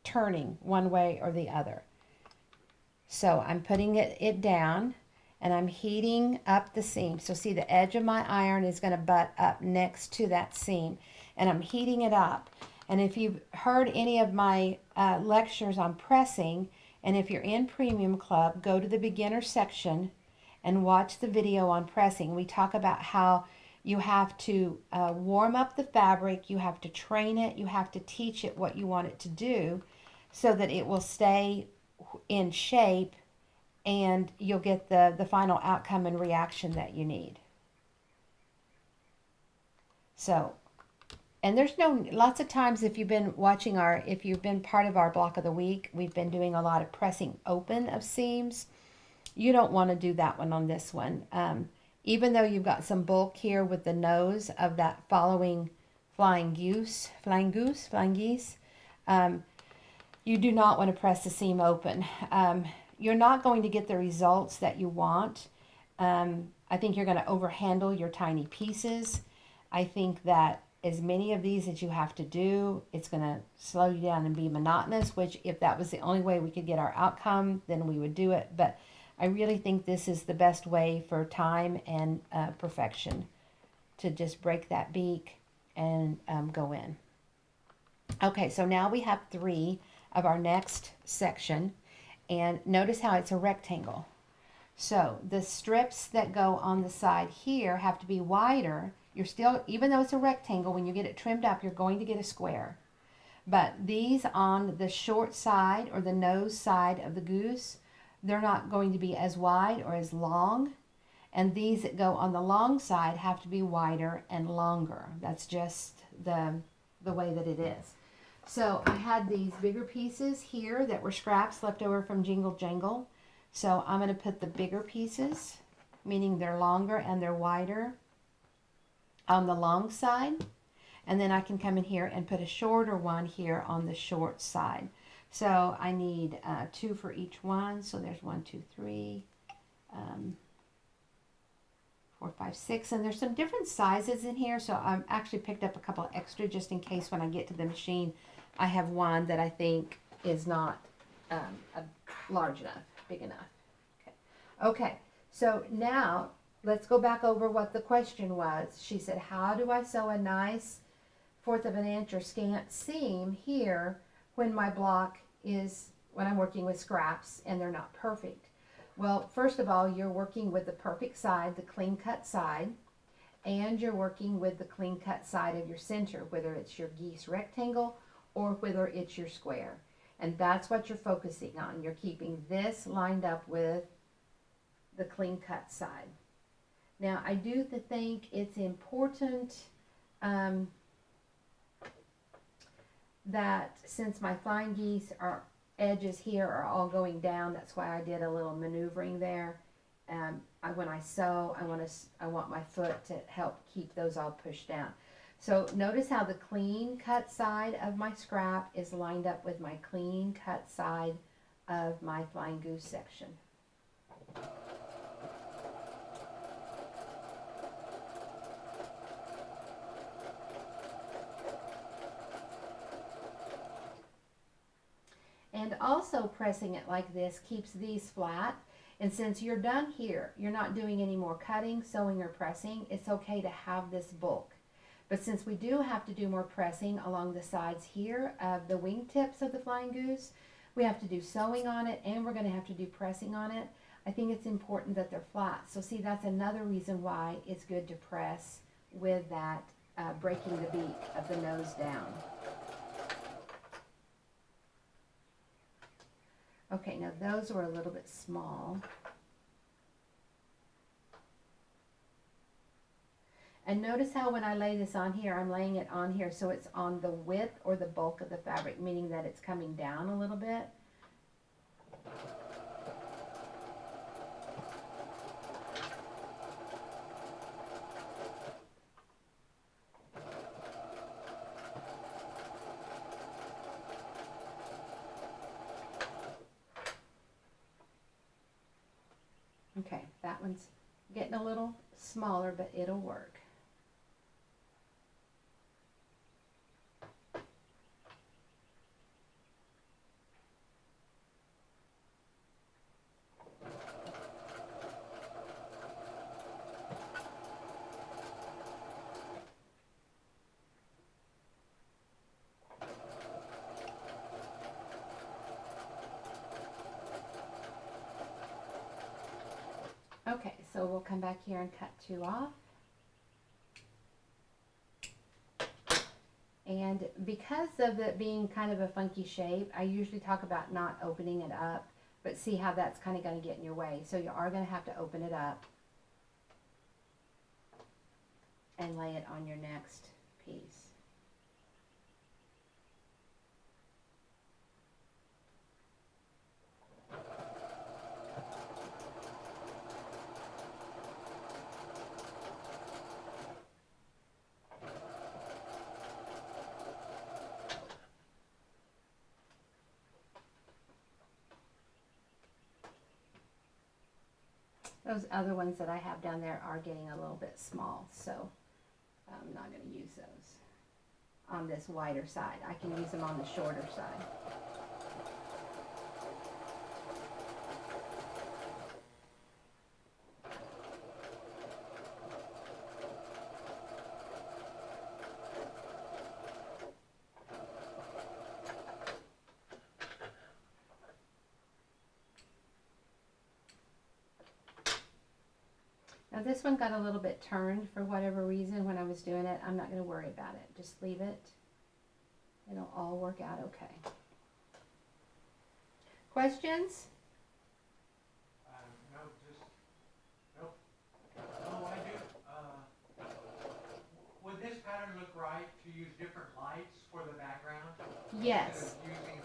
Speaker 1: turning one way or the other. So I'm putting it down, and I'm heating up the seam. So see, the edge of my iron is going to butt up next to that seam, and I'm heating it up. And if you've heard any of my lectures on pressing, and if you're in Premium Club, go to the beginner section and watch the video on pressing. We talk about how you have to warm up the fabric, you have to train it, you have to teach it what you want it to do so that it will stay in shape and you'll get the final outcome and reaction that you need. So, and there's lots of times if you've been watching if you've been part of our block of the week, we've been doing a lot of pressing open of seams. You don't want to do that one on this one. Even though you've got some bulk here with the nose of that following flying geese, you do not want to press the seam open. You're not going to get the results that you want. I think you're going to overhandle your tiny pieces. I think that as many of these as you have to do, it's going to slow you down and be monotonous, which if that was the only way we could get our outcome, then we would do it. But I really think this is the best way for time and perfection, to just break that beak and go in. Okay, so now we have 3 of our next section, and notice how it's a rectangle. So the strips that go on the side here have to be wider. You're still, even though it's a rectangle, when you get it trimmed up, you're going to get a square. But these on the short side or the nose side of the goose, they're not going to be as wide or as long. And these that go on the long side have to be wider and longer. That's just the way that it is. So I had these bigger pieces here that were scraps left over from Jingle Jangle. So I'm going to put the bigger pieces, meaning they're longer and they're wider, on the long side. And then I can come in here and put a shorter one here on the short side. So I need 2 for each one. So there's 1, 2, 3, 4, 5, 6. And there's some different sizes in here. So I actually picked up a couple extra just in case when I get to the machine, I have one that I think is not large enough, big enough. Okay, so now let's go back over what the question was. She said, how do I sew a nice 1/4 of an inch or scant seam here when my block is, when I'm working with scraps and they're not perfect? Well, first of all, you're working with the perfect side, the clean cut side, and you're working with the clean cut side of your center, whether it's your geese rectangle or whether it's your square. And that's what you're focusing on. You're keeping this lined up with the clean cut side. Now, I do think it's important that since my flying geese edges here are all going down, that's why I did a little maneuvering there. When I sew, I want my foot to help keep those all pushed down. So notice how the clean cut side of my scrap is lined up with my clean cut side of my flying goose section. And also pressing it like this keeps these flat. And since you're done here, you're not doing any more cutting, sewing, or pressing, it's okay to have this bulk. But since we do have to do more pressing along the sides here of the wingtips of the flying goose, we have to do sewing on it and we're going to have to do pressing on it. I think it's important that they're flat. So see, that's another reason why it's good to press with that breaking the beak of the nose down. Okay, now those were a little bit small. And notice how when I lay this on here, I'm laying it on here so it's on the width or the bulk of the fabric, meaning that it's coming down a little bit. Okay, that one's getting a little smaller, but it'll work. Okay, so we'll come back here and cut 2 off. And because of it being kind of a funky shape, I usually talk about not opening it up, but see how that's kind of going to get in your way. So you are going to have to open it up and lay it on your next piece. Those other ones that I have down there are getting a little bit small, so I'm not going to use those on this wider side. I can use them on the shorter side. Now this one got a little bit turned for whatever reason when I was doing it. I'm not going to worry about it. Just leave it. It'll all work out okay. Questions?
Speaker 2: No, just, nope. Oh, I do. Would this pattern look right to use different lights for the background?
Speaker 1: Yes.
Speaker 2: Instead of using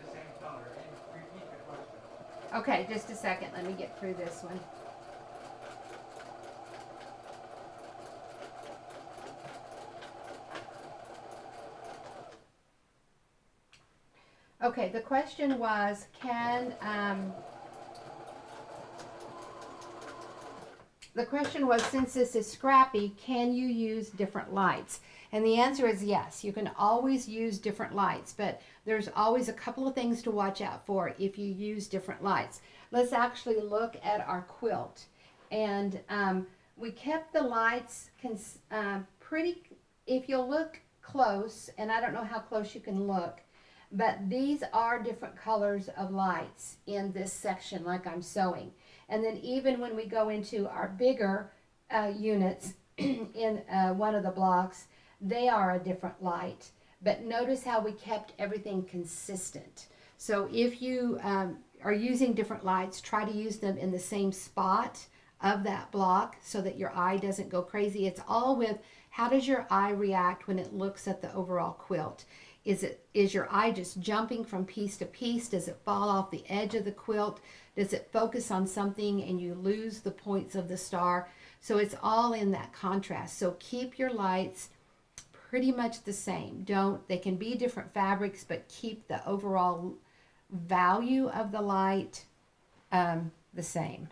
Speaker 2: the same color? And repeat the question.
Speaker 1: Okay, just a second. Let me get through this one. Okay, the question was, since this is scrappy, can you use different lights? And the answer is yes. You can always use different lights, but there's always a couple of things to watch out for if you use different lights. Let's actually look at our quilt. And we kept the lights pretty, if you'll look close, and I don't know how close you can look, but these are different colors of lights in this section like I'm sewing. And then even when we go into our bigger units in one of the blocks, they are a different light. But notice how we kept everything consistent. So if you are using different lights, try to use them in the same spot of that block so that your eye doesn't go crazy. It's all with how does your eye react when it looks at the overall quilt. Is your eye just jumping from piece to piece? Does it fall off the edge of the quilt? Does it focus on something and you lose the points of the star? So it's all in that contrast. So keep your lights pretty much the same. They can be different fabrics, but keep the overall value of the light the same.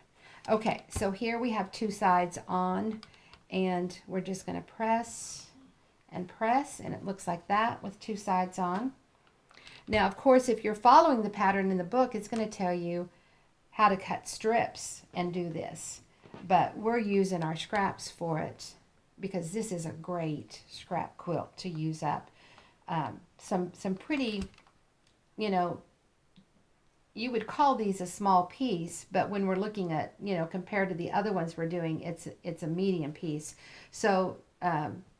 Speaker 1: Okay, so here we have 2 sides on, and we're just going to press and press, and it looks like that with 2 sides on. Now, of course, if you're following the pattern in the book, it's going to tell you how to cut strips and do this. But we're using our scraps for it because this is a great scrap quilt to use up. Some pretty, you would call these a small piece, but when we're looking at, compared to the other ones we're doing, it's a medium piece. So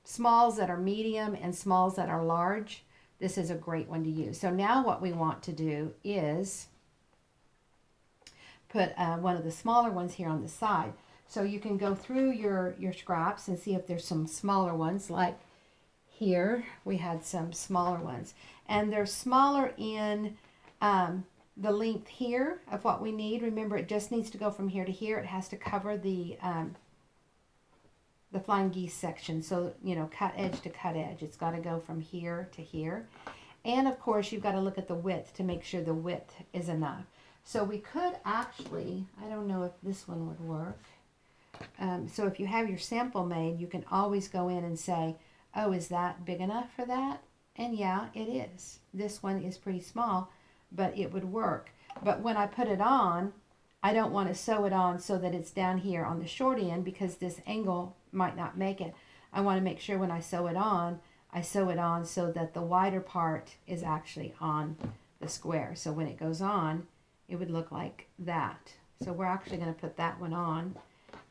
Speaker 1: smalls that are medium and smalls that are large, this is a great one to use. So now what we want to do is put one of the smaller ones here on the side. So you can go through your scraps and see if there's some smaller ones. Like here, we had some smaller ones. And they're smaller in the length here of what we need. Remember, it just needs to go from here to here. It has to cover the flying geese section. So, cut edge to cut edge. It's got to go from here to here. And of course, you've got to look at the width to make sure the width is enough. So we could actually, I don't know if this one would work. So if you have your sample made, you can always go in and say, oh, is that big enough for that? And yeah, it is. This one is pretty small, but it would work. But when I put it on, I don't want to sew it on so that it's down here on the short end because this angle might not make it. I want to make sure when I sew it on so that the wider part is actually on the square. So when it goes on, it would look like that. So we're actually going to put that one on.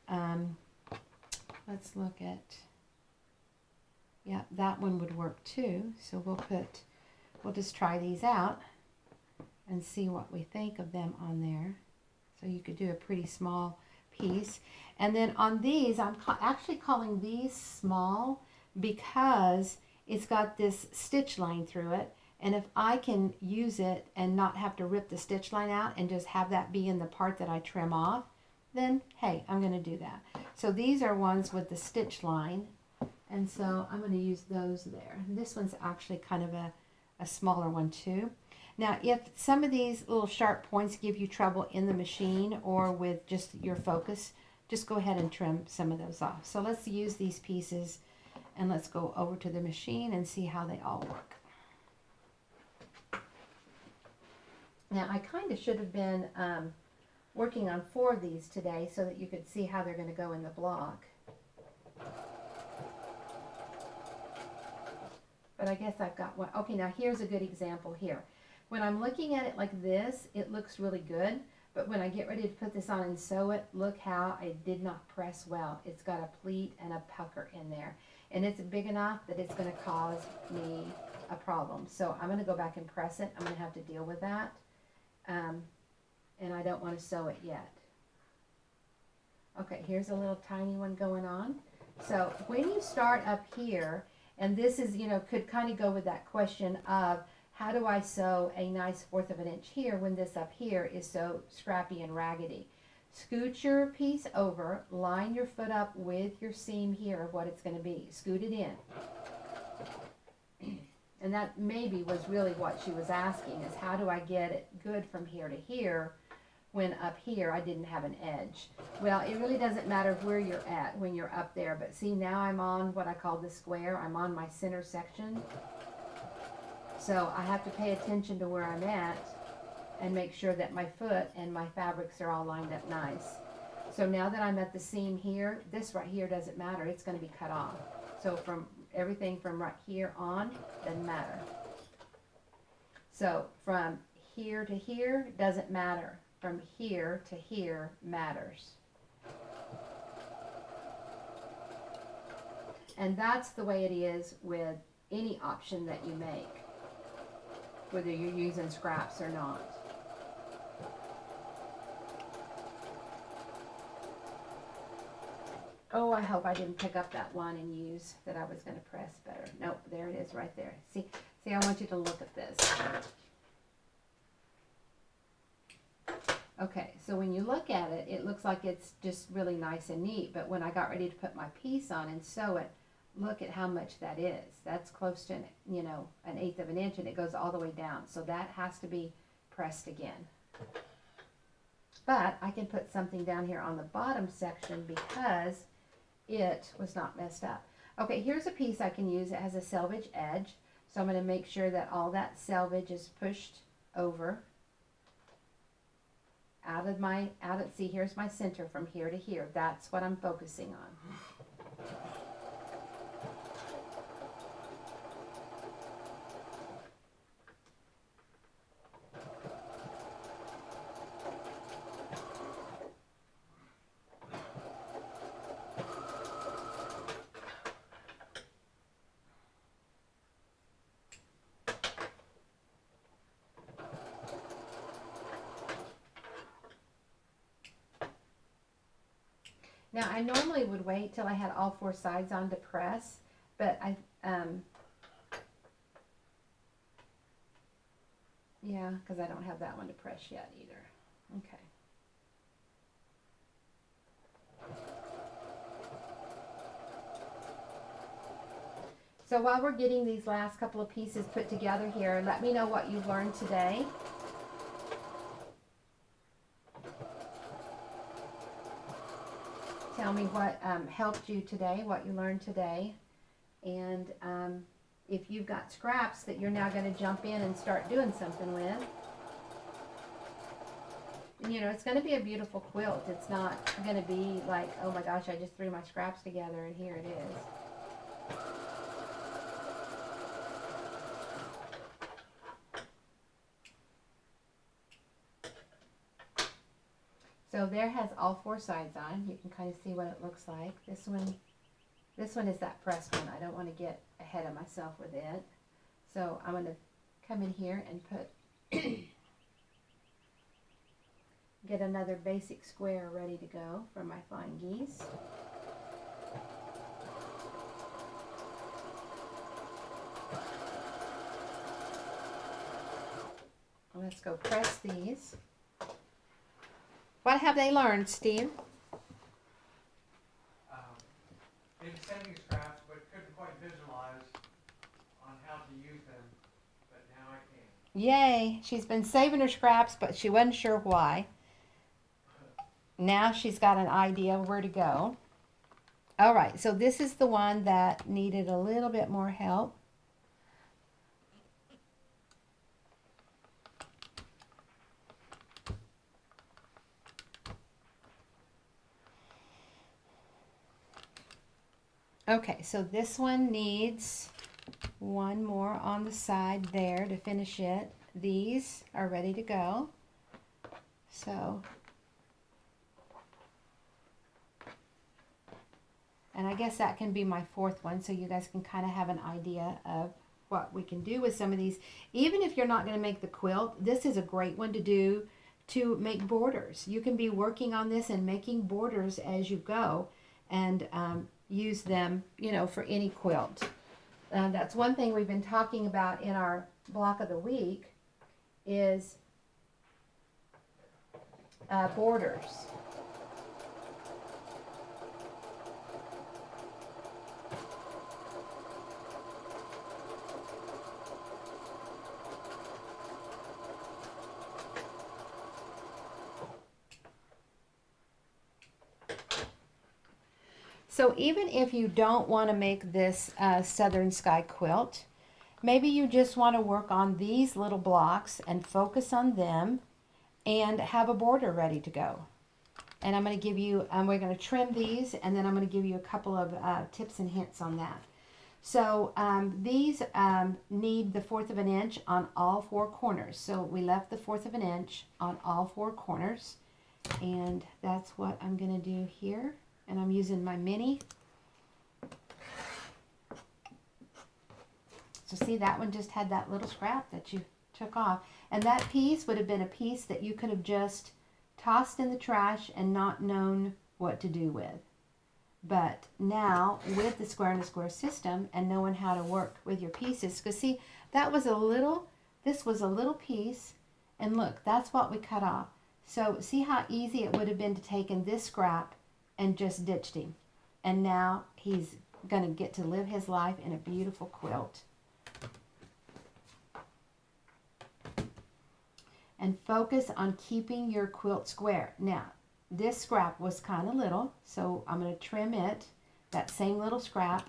Speaker 1: let's look at, yeah, that one would work too. So we'll just try these out and see what we think of them on there. So you could do a pretty small piece. And then on these, I'm actually calling these small because it's got this stitch line through it. And if I can use it and not have to rip the stitch line out and just have that be in the part that I trim off, then hey, I'm going to do that. So these are ones with the stitch line. And so I'm going to use those there. And this one's actually kind of a smaller one too. Now, if some of these little sharp points give you trouble in the machine or with just your focus, just go ahead and trim some of those off. So let's use these pieces and let's go over to the machine and see how they all work. Now, I kind of should have been working on 4 of these today so that you could see how they're going to go in the block. But I guess I've got one. Okay, now here's a good example here. When I'm looking at it like this, it looks really good. But when I get ready to put this on and sew it, look how I did not press well. It's got a pleat and a pucker in there. And it's big enough that it's going to cause me a problem. So I'm going to go back and press it. I'm going to have to deal with that. And I don't want to sew it yet. Okay, here's a little tiny one going on. So when you start up here, and this is, you know, could kind of go with that question of how do I sew a nice 1/4 of an inch here when this up here is so scrappy and raggedy. Scoot your piece over, line your foot up with your seam here of what it's going to be. Scoot it in. And that maybe was really what she was asking, is how do I get it good from here to here when up here I didn't have an edge. Well, it really doesn't matter where you're at when you're up there, but see, now I'm on what I call the square. I'm on my center section. So I have to pay attention to where I'm at and make sure that my foot and my fabrics are all lined up nice. So now that I'm at the seam here, this right here doesn't matter. It's going to be cut off. So from everything from right here on doesn't matter. So from here to here doesn't matter. From here to here matters. And that's the way it is with any option that you make, whether you're using scraps or not. Oh, I hope I didn't pick up that one and use that I was going to press better. Nope, there it is right there. See, I want you to look at this. Okay, so when you look at it, it looks like it's just really nice and neat, but when I got ready to put my piece on and sew it, look at how much that is. That's close to, you know, 1/8 of an inch, and it goes all the way down. So that has to be pressed again. But I can put something down here on the bottom section because it was not messed up. Okay, here's a piece I can use. It has a selvage edge. So I'm going to make sure that all that selvage is pushed over. See, here's my center from here to here. That's what I'm focusing on. Now, I normally would wait till I had all 4 sides on to press, but yeah, because I don't have that one to press yet either. Okay. So while we're getting these last couple of pieces put together here, let me know what you've learned today. Tell me what helped you today, what you learned today. And if you've got scraps that you're now going to jump in and start doing something with. And, you know, it's going to be a beautiful quilt. It's not going to be like, oh my gosh, I just threw my scraps together and here it is. So there has all four sides on. You can kind of see what it looks like. This one is that pressed one. I don't want to get ahead of myself with it. So I'm going to come in here and put get another basic square ready to go for my flying geese. Let's go press these. What have they learned, Steve?
Speaker 2: Been saving scraps, but couldn't quite visualize on how to use them, but now I can.
Speaker 1: Yay! She's been saving her scraps, but she wasn't sure why. Now she's got an idea where to go. All right, so this is the one that needed a little bit more help. Okay, so this one needs one more on the side there to finish it. These are ready to go. So, and I guess that can be my fourth one, so you guys can kind of have an idea of what we can do with some of these. Even if you're not going to make the quilt, this is a great one to do to make borders. You can be working on this and making borders as you go, and use them, you know, for any quilt. That's one thing we've been talking about in our block of the week is borders. So even if you don't want to make this Southern Sky quilt, maybe you just want to work on these little blocks and focus on them and have a border ready to go. And I'm going to give you, we're going to trim these, and then I'm going to give you a couple of tips and hints on that. So these need the 1/4 of an inch on all four corners. So we left the 1/4 of an inch on all four corners, and that's what I'm going to do here. And I'm using my mini. So see, that one just had that little scrap that you took off. And that piece would have been a piece that you could have just tossed in the trash and not known what to do with. But now, with the square and a square system and knowing how to work with your pieces, because see, that was this was a little piece, and look, that's what we cut off. So see how easy it would have been to take in this scrap and just ditched him. And now he's going to get to live his life in a beautiful quilt. And focus on keeping your quilt square. Now, this scrap was kind of little, so I'm going to trim it. That same little scrap,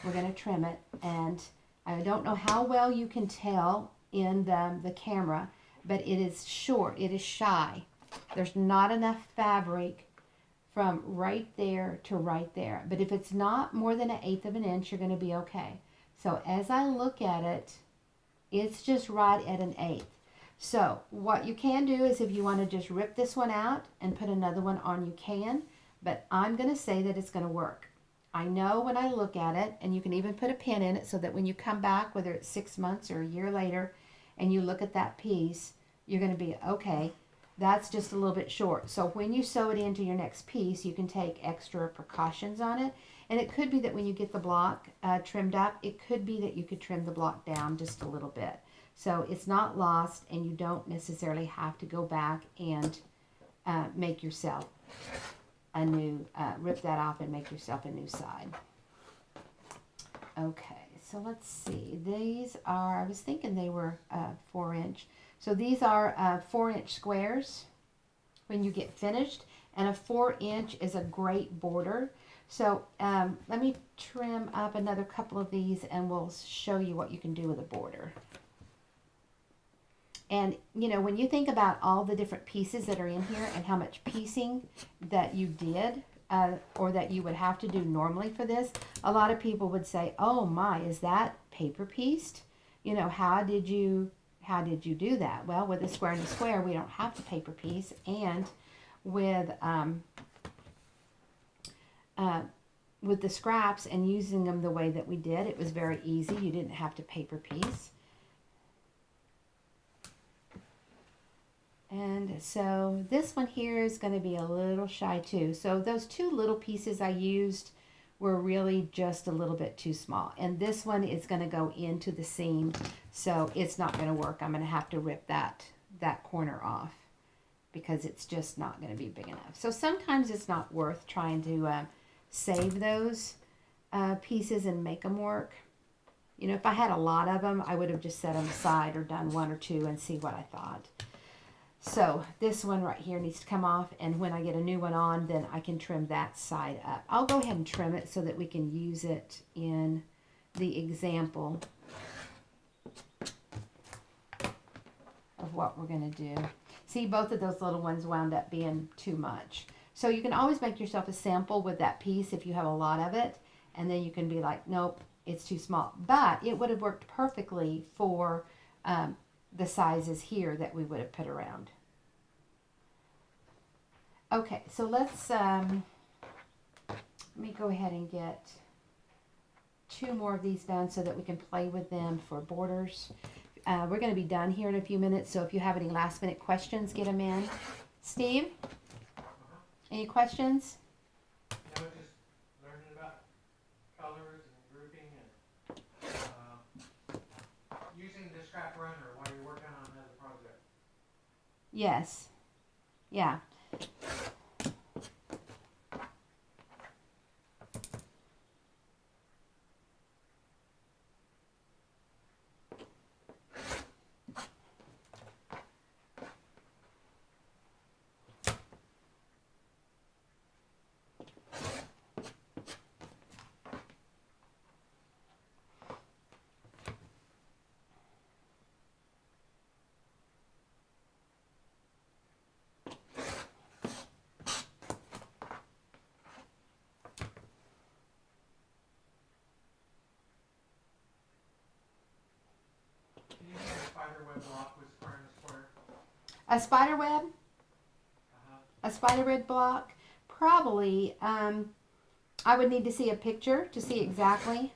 Speaker 1: we're going to trim it. And I don't know how well you can tell in the camera, but it is short, it is shy. There's not enough fabric from right there to right there. But if it's not more than 1/8 of an inch, you're going to be okay. So as I look at it, it's just right at 1/8. So what you can do is if you want to just rip this one out and put another one on, you can. But I'm going to say that it's going to work. I know when I look at it, and you can even put a pin in it so that when you come back, whether it's 6 months or a year later, and you look at that piece, you're going to be, okay, that's just a little bit short. So when you sew it into your next piece, you can take extra precautions on it. And it could be that when you get the block trimmed up, it could be that you could trim the block down just a little bit. So it's not lost, and you don't necessarily have to go back and make yourself a new, rip that off and make yourself a new side. Okay, so let's see. These are, I was thinking they were 4-inch. So these are 4-inch squares when you get finished, and a 4-inch is a great border. So let me trim up another couple of these, and we'll show you what you can do with a border. And you know, when you think about all the different pieces that are in here and how much piecing that you did or that you would have to do normally for this, a lot of people would say, oh my, is that paper pieced? You know, how did you do that? Well, with a square and a square, we don't have to paper piece, and with the scraps and using them the way that we did. It was very easy. You didn't have to paper piece. And so this one here is going to be a little shy too. So those two little pieces I used were really just a little bit too small. And this one is going to go into the seam, so it's not going to work. I'm going to have to rip that corner off because it's just not going to be big enough. So sometimes it's not worth trying to save those pieces and make them work. You know, if I had a lot of them, I would have just set them aside or done one or two and see what I thought. So this one right here needs to come off, and when I get a new one on, then I can trim that side up. I'll go ahead and trim it so that we can use it in the example of what we're going to do. See, both of those little ones wound up being too much. So you can always make yourself a sample with that piece if you have a lot of it, and then you can be like, nope, it's too small. But it would have worked perfectly for the sizes here that we would have put around. Okay, so let's let me go ahead and get two more of these done so that we can play with them for borders. We're going to be done here in a few minutes, so if you have any last minute questions, get them in. Steve, any questions?
Speaker 2: No, just learning about colors and grouping and using the scrap runner while you're working on another project.
Speaker 1: Yes. Yeah.
Speaker 2: Can you make a spider web block with square and a square?
Speaker 1: A spider web? A spider web block? Probably. I would need to see a picture to see exactly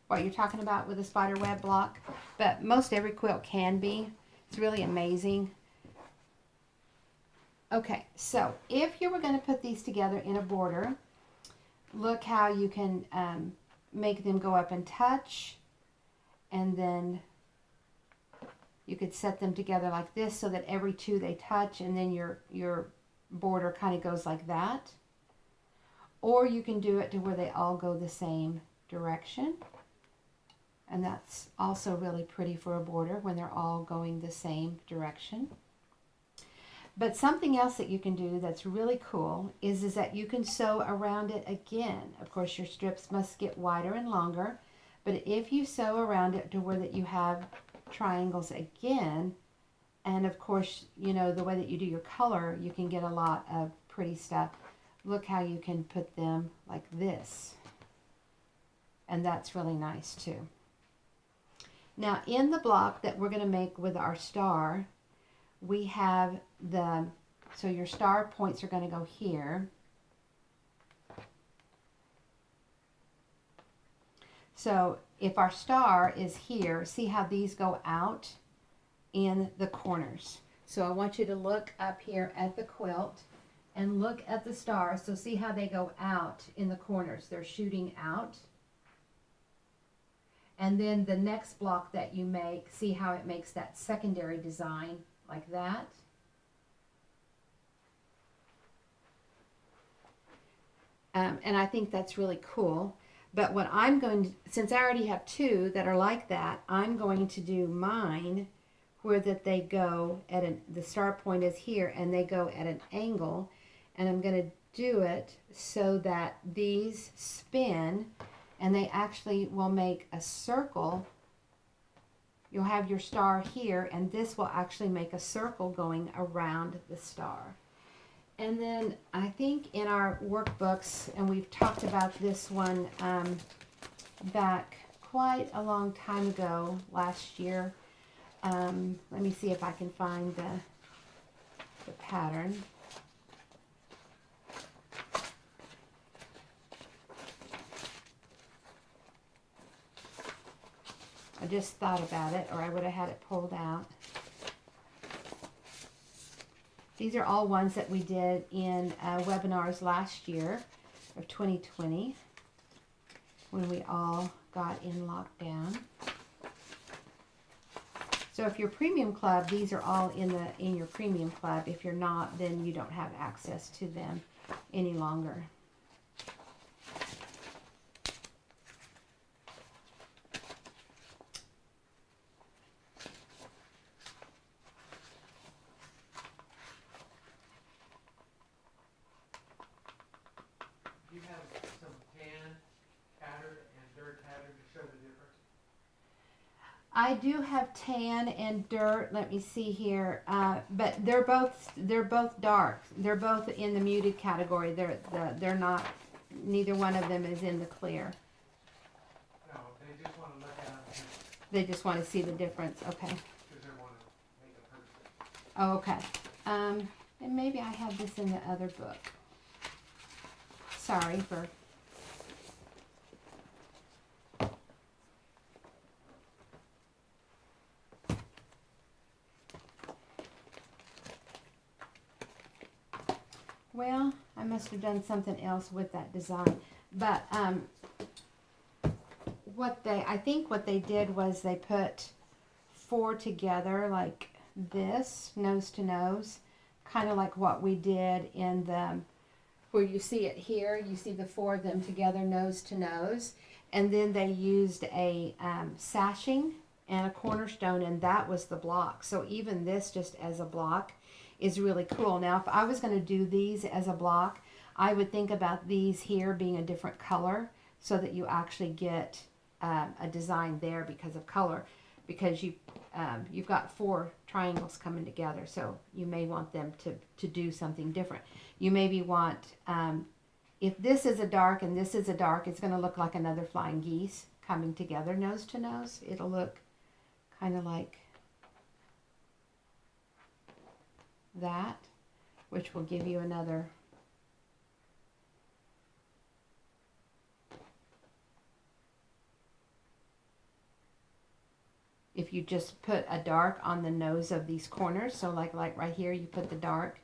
Speaker 1: what you're talking about with a spider web block. But most every quilt can be. It's really amazing. Okay, so if you were going to put these together in a border, look how you can make them go up and touch, and then you could set them together like this so that every two they touch, and then your border kind of goes like that. Or you can do it to where they all go the same direction, and that's also really pretty for a border when they're all going the same direction. But something else that you can do that's really cool is that you can sew around it again. Of course, your strips must get wider and longer, but if you sew around it to where that you have triangles again, and of course, you know, the way that you do your color, you can get a lot of pretty stuff. Look how you can put them like this, and that's really nice too. Now, in the block that we're going to make with our star, we have so your star points are going to go here. So if our star is here, see how these go out in the corners. So I want you to look up here at the quilt and look at the stars. So see how they go out in the corners. They're shooting out. And then the next block that you make, see how it makes that secondary design like that. And I think that's really cool. But what I'm going to, since I already have two that are like that, I'm going to do mine where that they go at the star point is here and they go at an angle. And I'm going to do it so that these spin and they actually will make a circle. You'll have your star here, and this will actually make a circle going around the star. And then I think in our workbooks, and we've talked about this one back quite a long time ago, last year. Let me see if I can find the pattern. I just thought about it, or I would have had it pulled out. These are all ones that we did in webinars last year of 2020 when we all got in lockdown. So if you're premium club, these are all in your premium club. If you're not, then you don't have access to them any longer.
Speaker 2: Do you have some tan, tattered, and dirt tattered to show the difference?
Speaker 1: I do have tan and dirt. Let me see here, but they're both dark. They're both in the muted category. They're not. Neither one of them is in the clear.
Speaker 2: No, they just want to look at them
Speaker 1: They just want to see the difference. Okay.
Speaker 2: because they want to make a purchase.
Speaker 1: Oh, okay. And maybe I have this in the other book. Sorry for. Well, I must have done something else with that design. But I think what they did was they put 4 together like this, nose to nose, kind of like what we did in the, where you see it here, you see the 4 of them together, nose to nose. And then they used a sashing and a cornerstone, and that was the block. So even this just as a block is really cool. Now, if I was going to do these as a block, I would think about these here being a different color so that you actually get a design there because of color, because you've got 4 triangles coming together, so you may want them to do something different. You maybe want, if this is a dark and this is a dark, it's going to look like another flying geese coming together nose to nose. It'll look kind of like that, which will give you another if you just put a dark on the nose of these corners, so like right here you put the dark,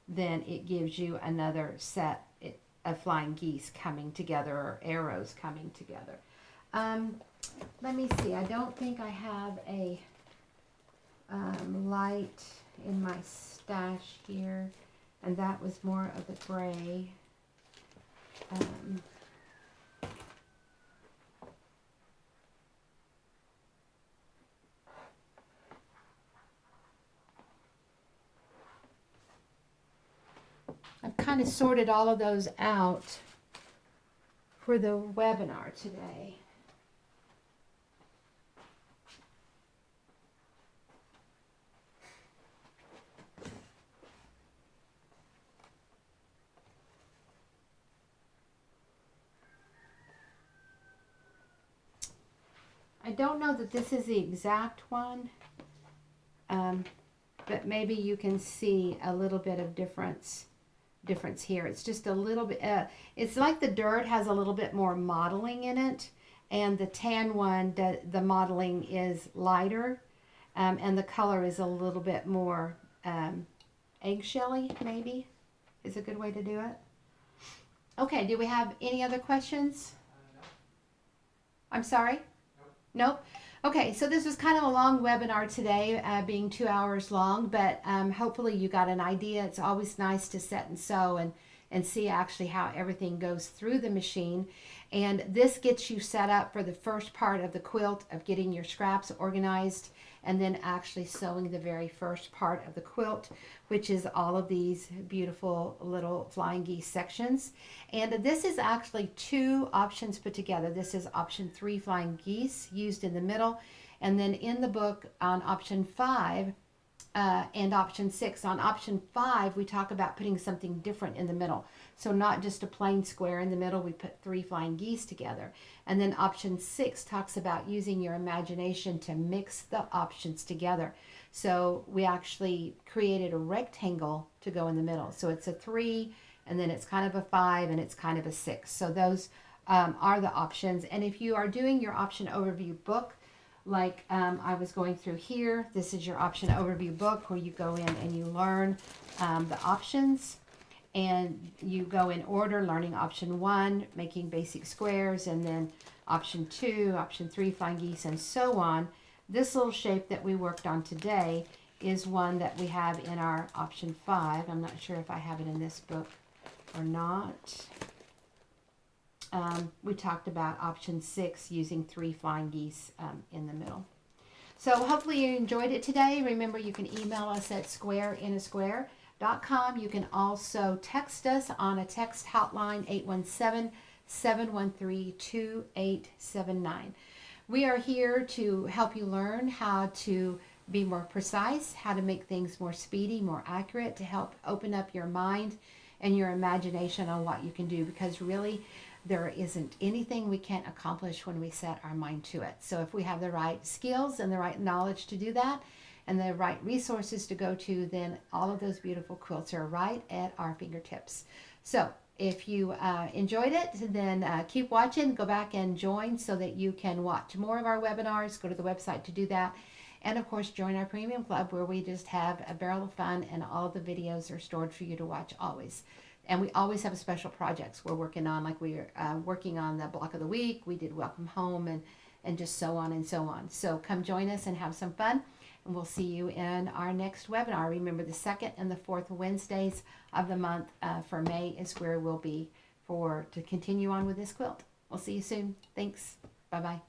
Speaker 1: then it gives you another set of flying geese coming together, or arrows coming together. Let me see, I don't think I have a light in my stash here, and that was more of the gray. I've kind of sorted all of those out for the webinar today. I don't know that this is the exact one, but maybe you can see a little bit of difference here. It's just a little bit, it's like the dirt has a little bit more modeling in it, and the tan one, the modeling is lighter, and the color is a little bit more eggshelly, maybe, is a good way to do it. Okay, do we have any other questions?
Speaker 2: No.
Speaker 1: I'm sorry? Nope. Okay, so this was kind of a long webinar today, being 2 hours long, but hopefully you got an idea. It's always nice to set and sew and see actually how everything goes through the machine. And this gets you set up for the first part of the quilt of getting your scraps organized, and then actually sewing the very first part of the quilt, which is all of these beautiful little flying geese sections. And this is actually 2 options put together. This is option 3, flying geese, used in the middle, and then in the book on option 5 and option 6. On option 5, we talk about putting something different in the middle. So not just a plain square in the middle, we put 3 flying geese together. And then option 6 talks about using your imagination to mix the options together. So we actually created a rectangle to go in the middle. So it's a 3, and then it's kind of a 5, and it's kind of a 6. So those are the options. And if you are doing your option overview book, like I was going through here. This is your option overview book where you go in and you learn the options, and you go in order, learning option 1, making basic squares, and then option 2, option 3, flying geese, and so on. This little shape that we worked on today is one that we have in our option 5. I'm not sure if I have it in this book or not. We talked about option 6, using 3 flying geese in the middle. So hopefully you enjoyed it today. Remember, you can email us at squareinaSquare.com. You can also text us on a text hotline, 817-713-2879. We are here to help you learn how to be more precise, how to make things more speedy, more accurate, to help open up your mind and your imagination on what you can do, because really there isn't anything we can't accomplish when we set our mind to it. So if we have the right skills and the right knowledge to do that, and the right resources to go to, then all of those beautiful quilts are right at our fingertips. So if you enjoyed it, then keep watching, go back and join so that you can watch more of our webinars. Go to the website to do that. And of course, join our premium club where we just have a barrel of fun, and all the videos are stored for you to watch always. And we always have special projects we're working on, like we're working on the block of the week. We did welcome home, and just so on and so on. So come join us and have some fun. And we'll see you in our next webinar. Remember, the 2nd and the 4th Wednesdays of the month for May is where we'll be to continue on with this quilt. We'll see you soon. Thanks. Bye-bye.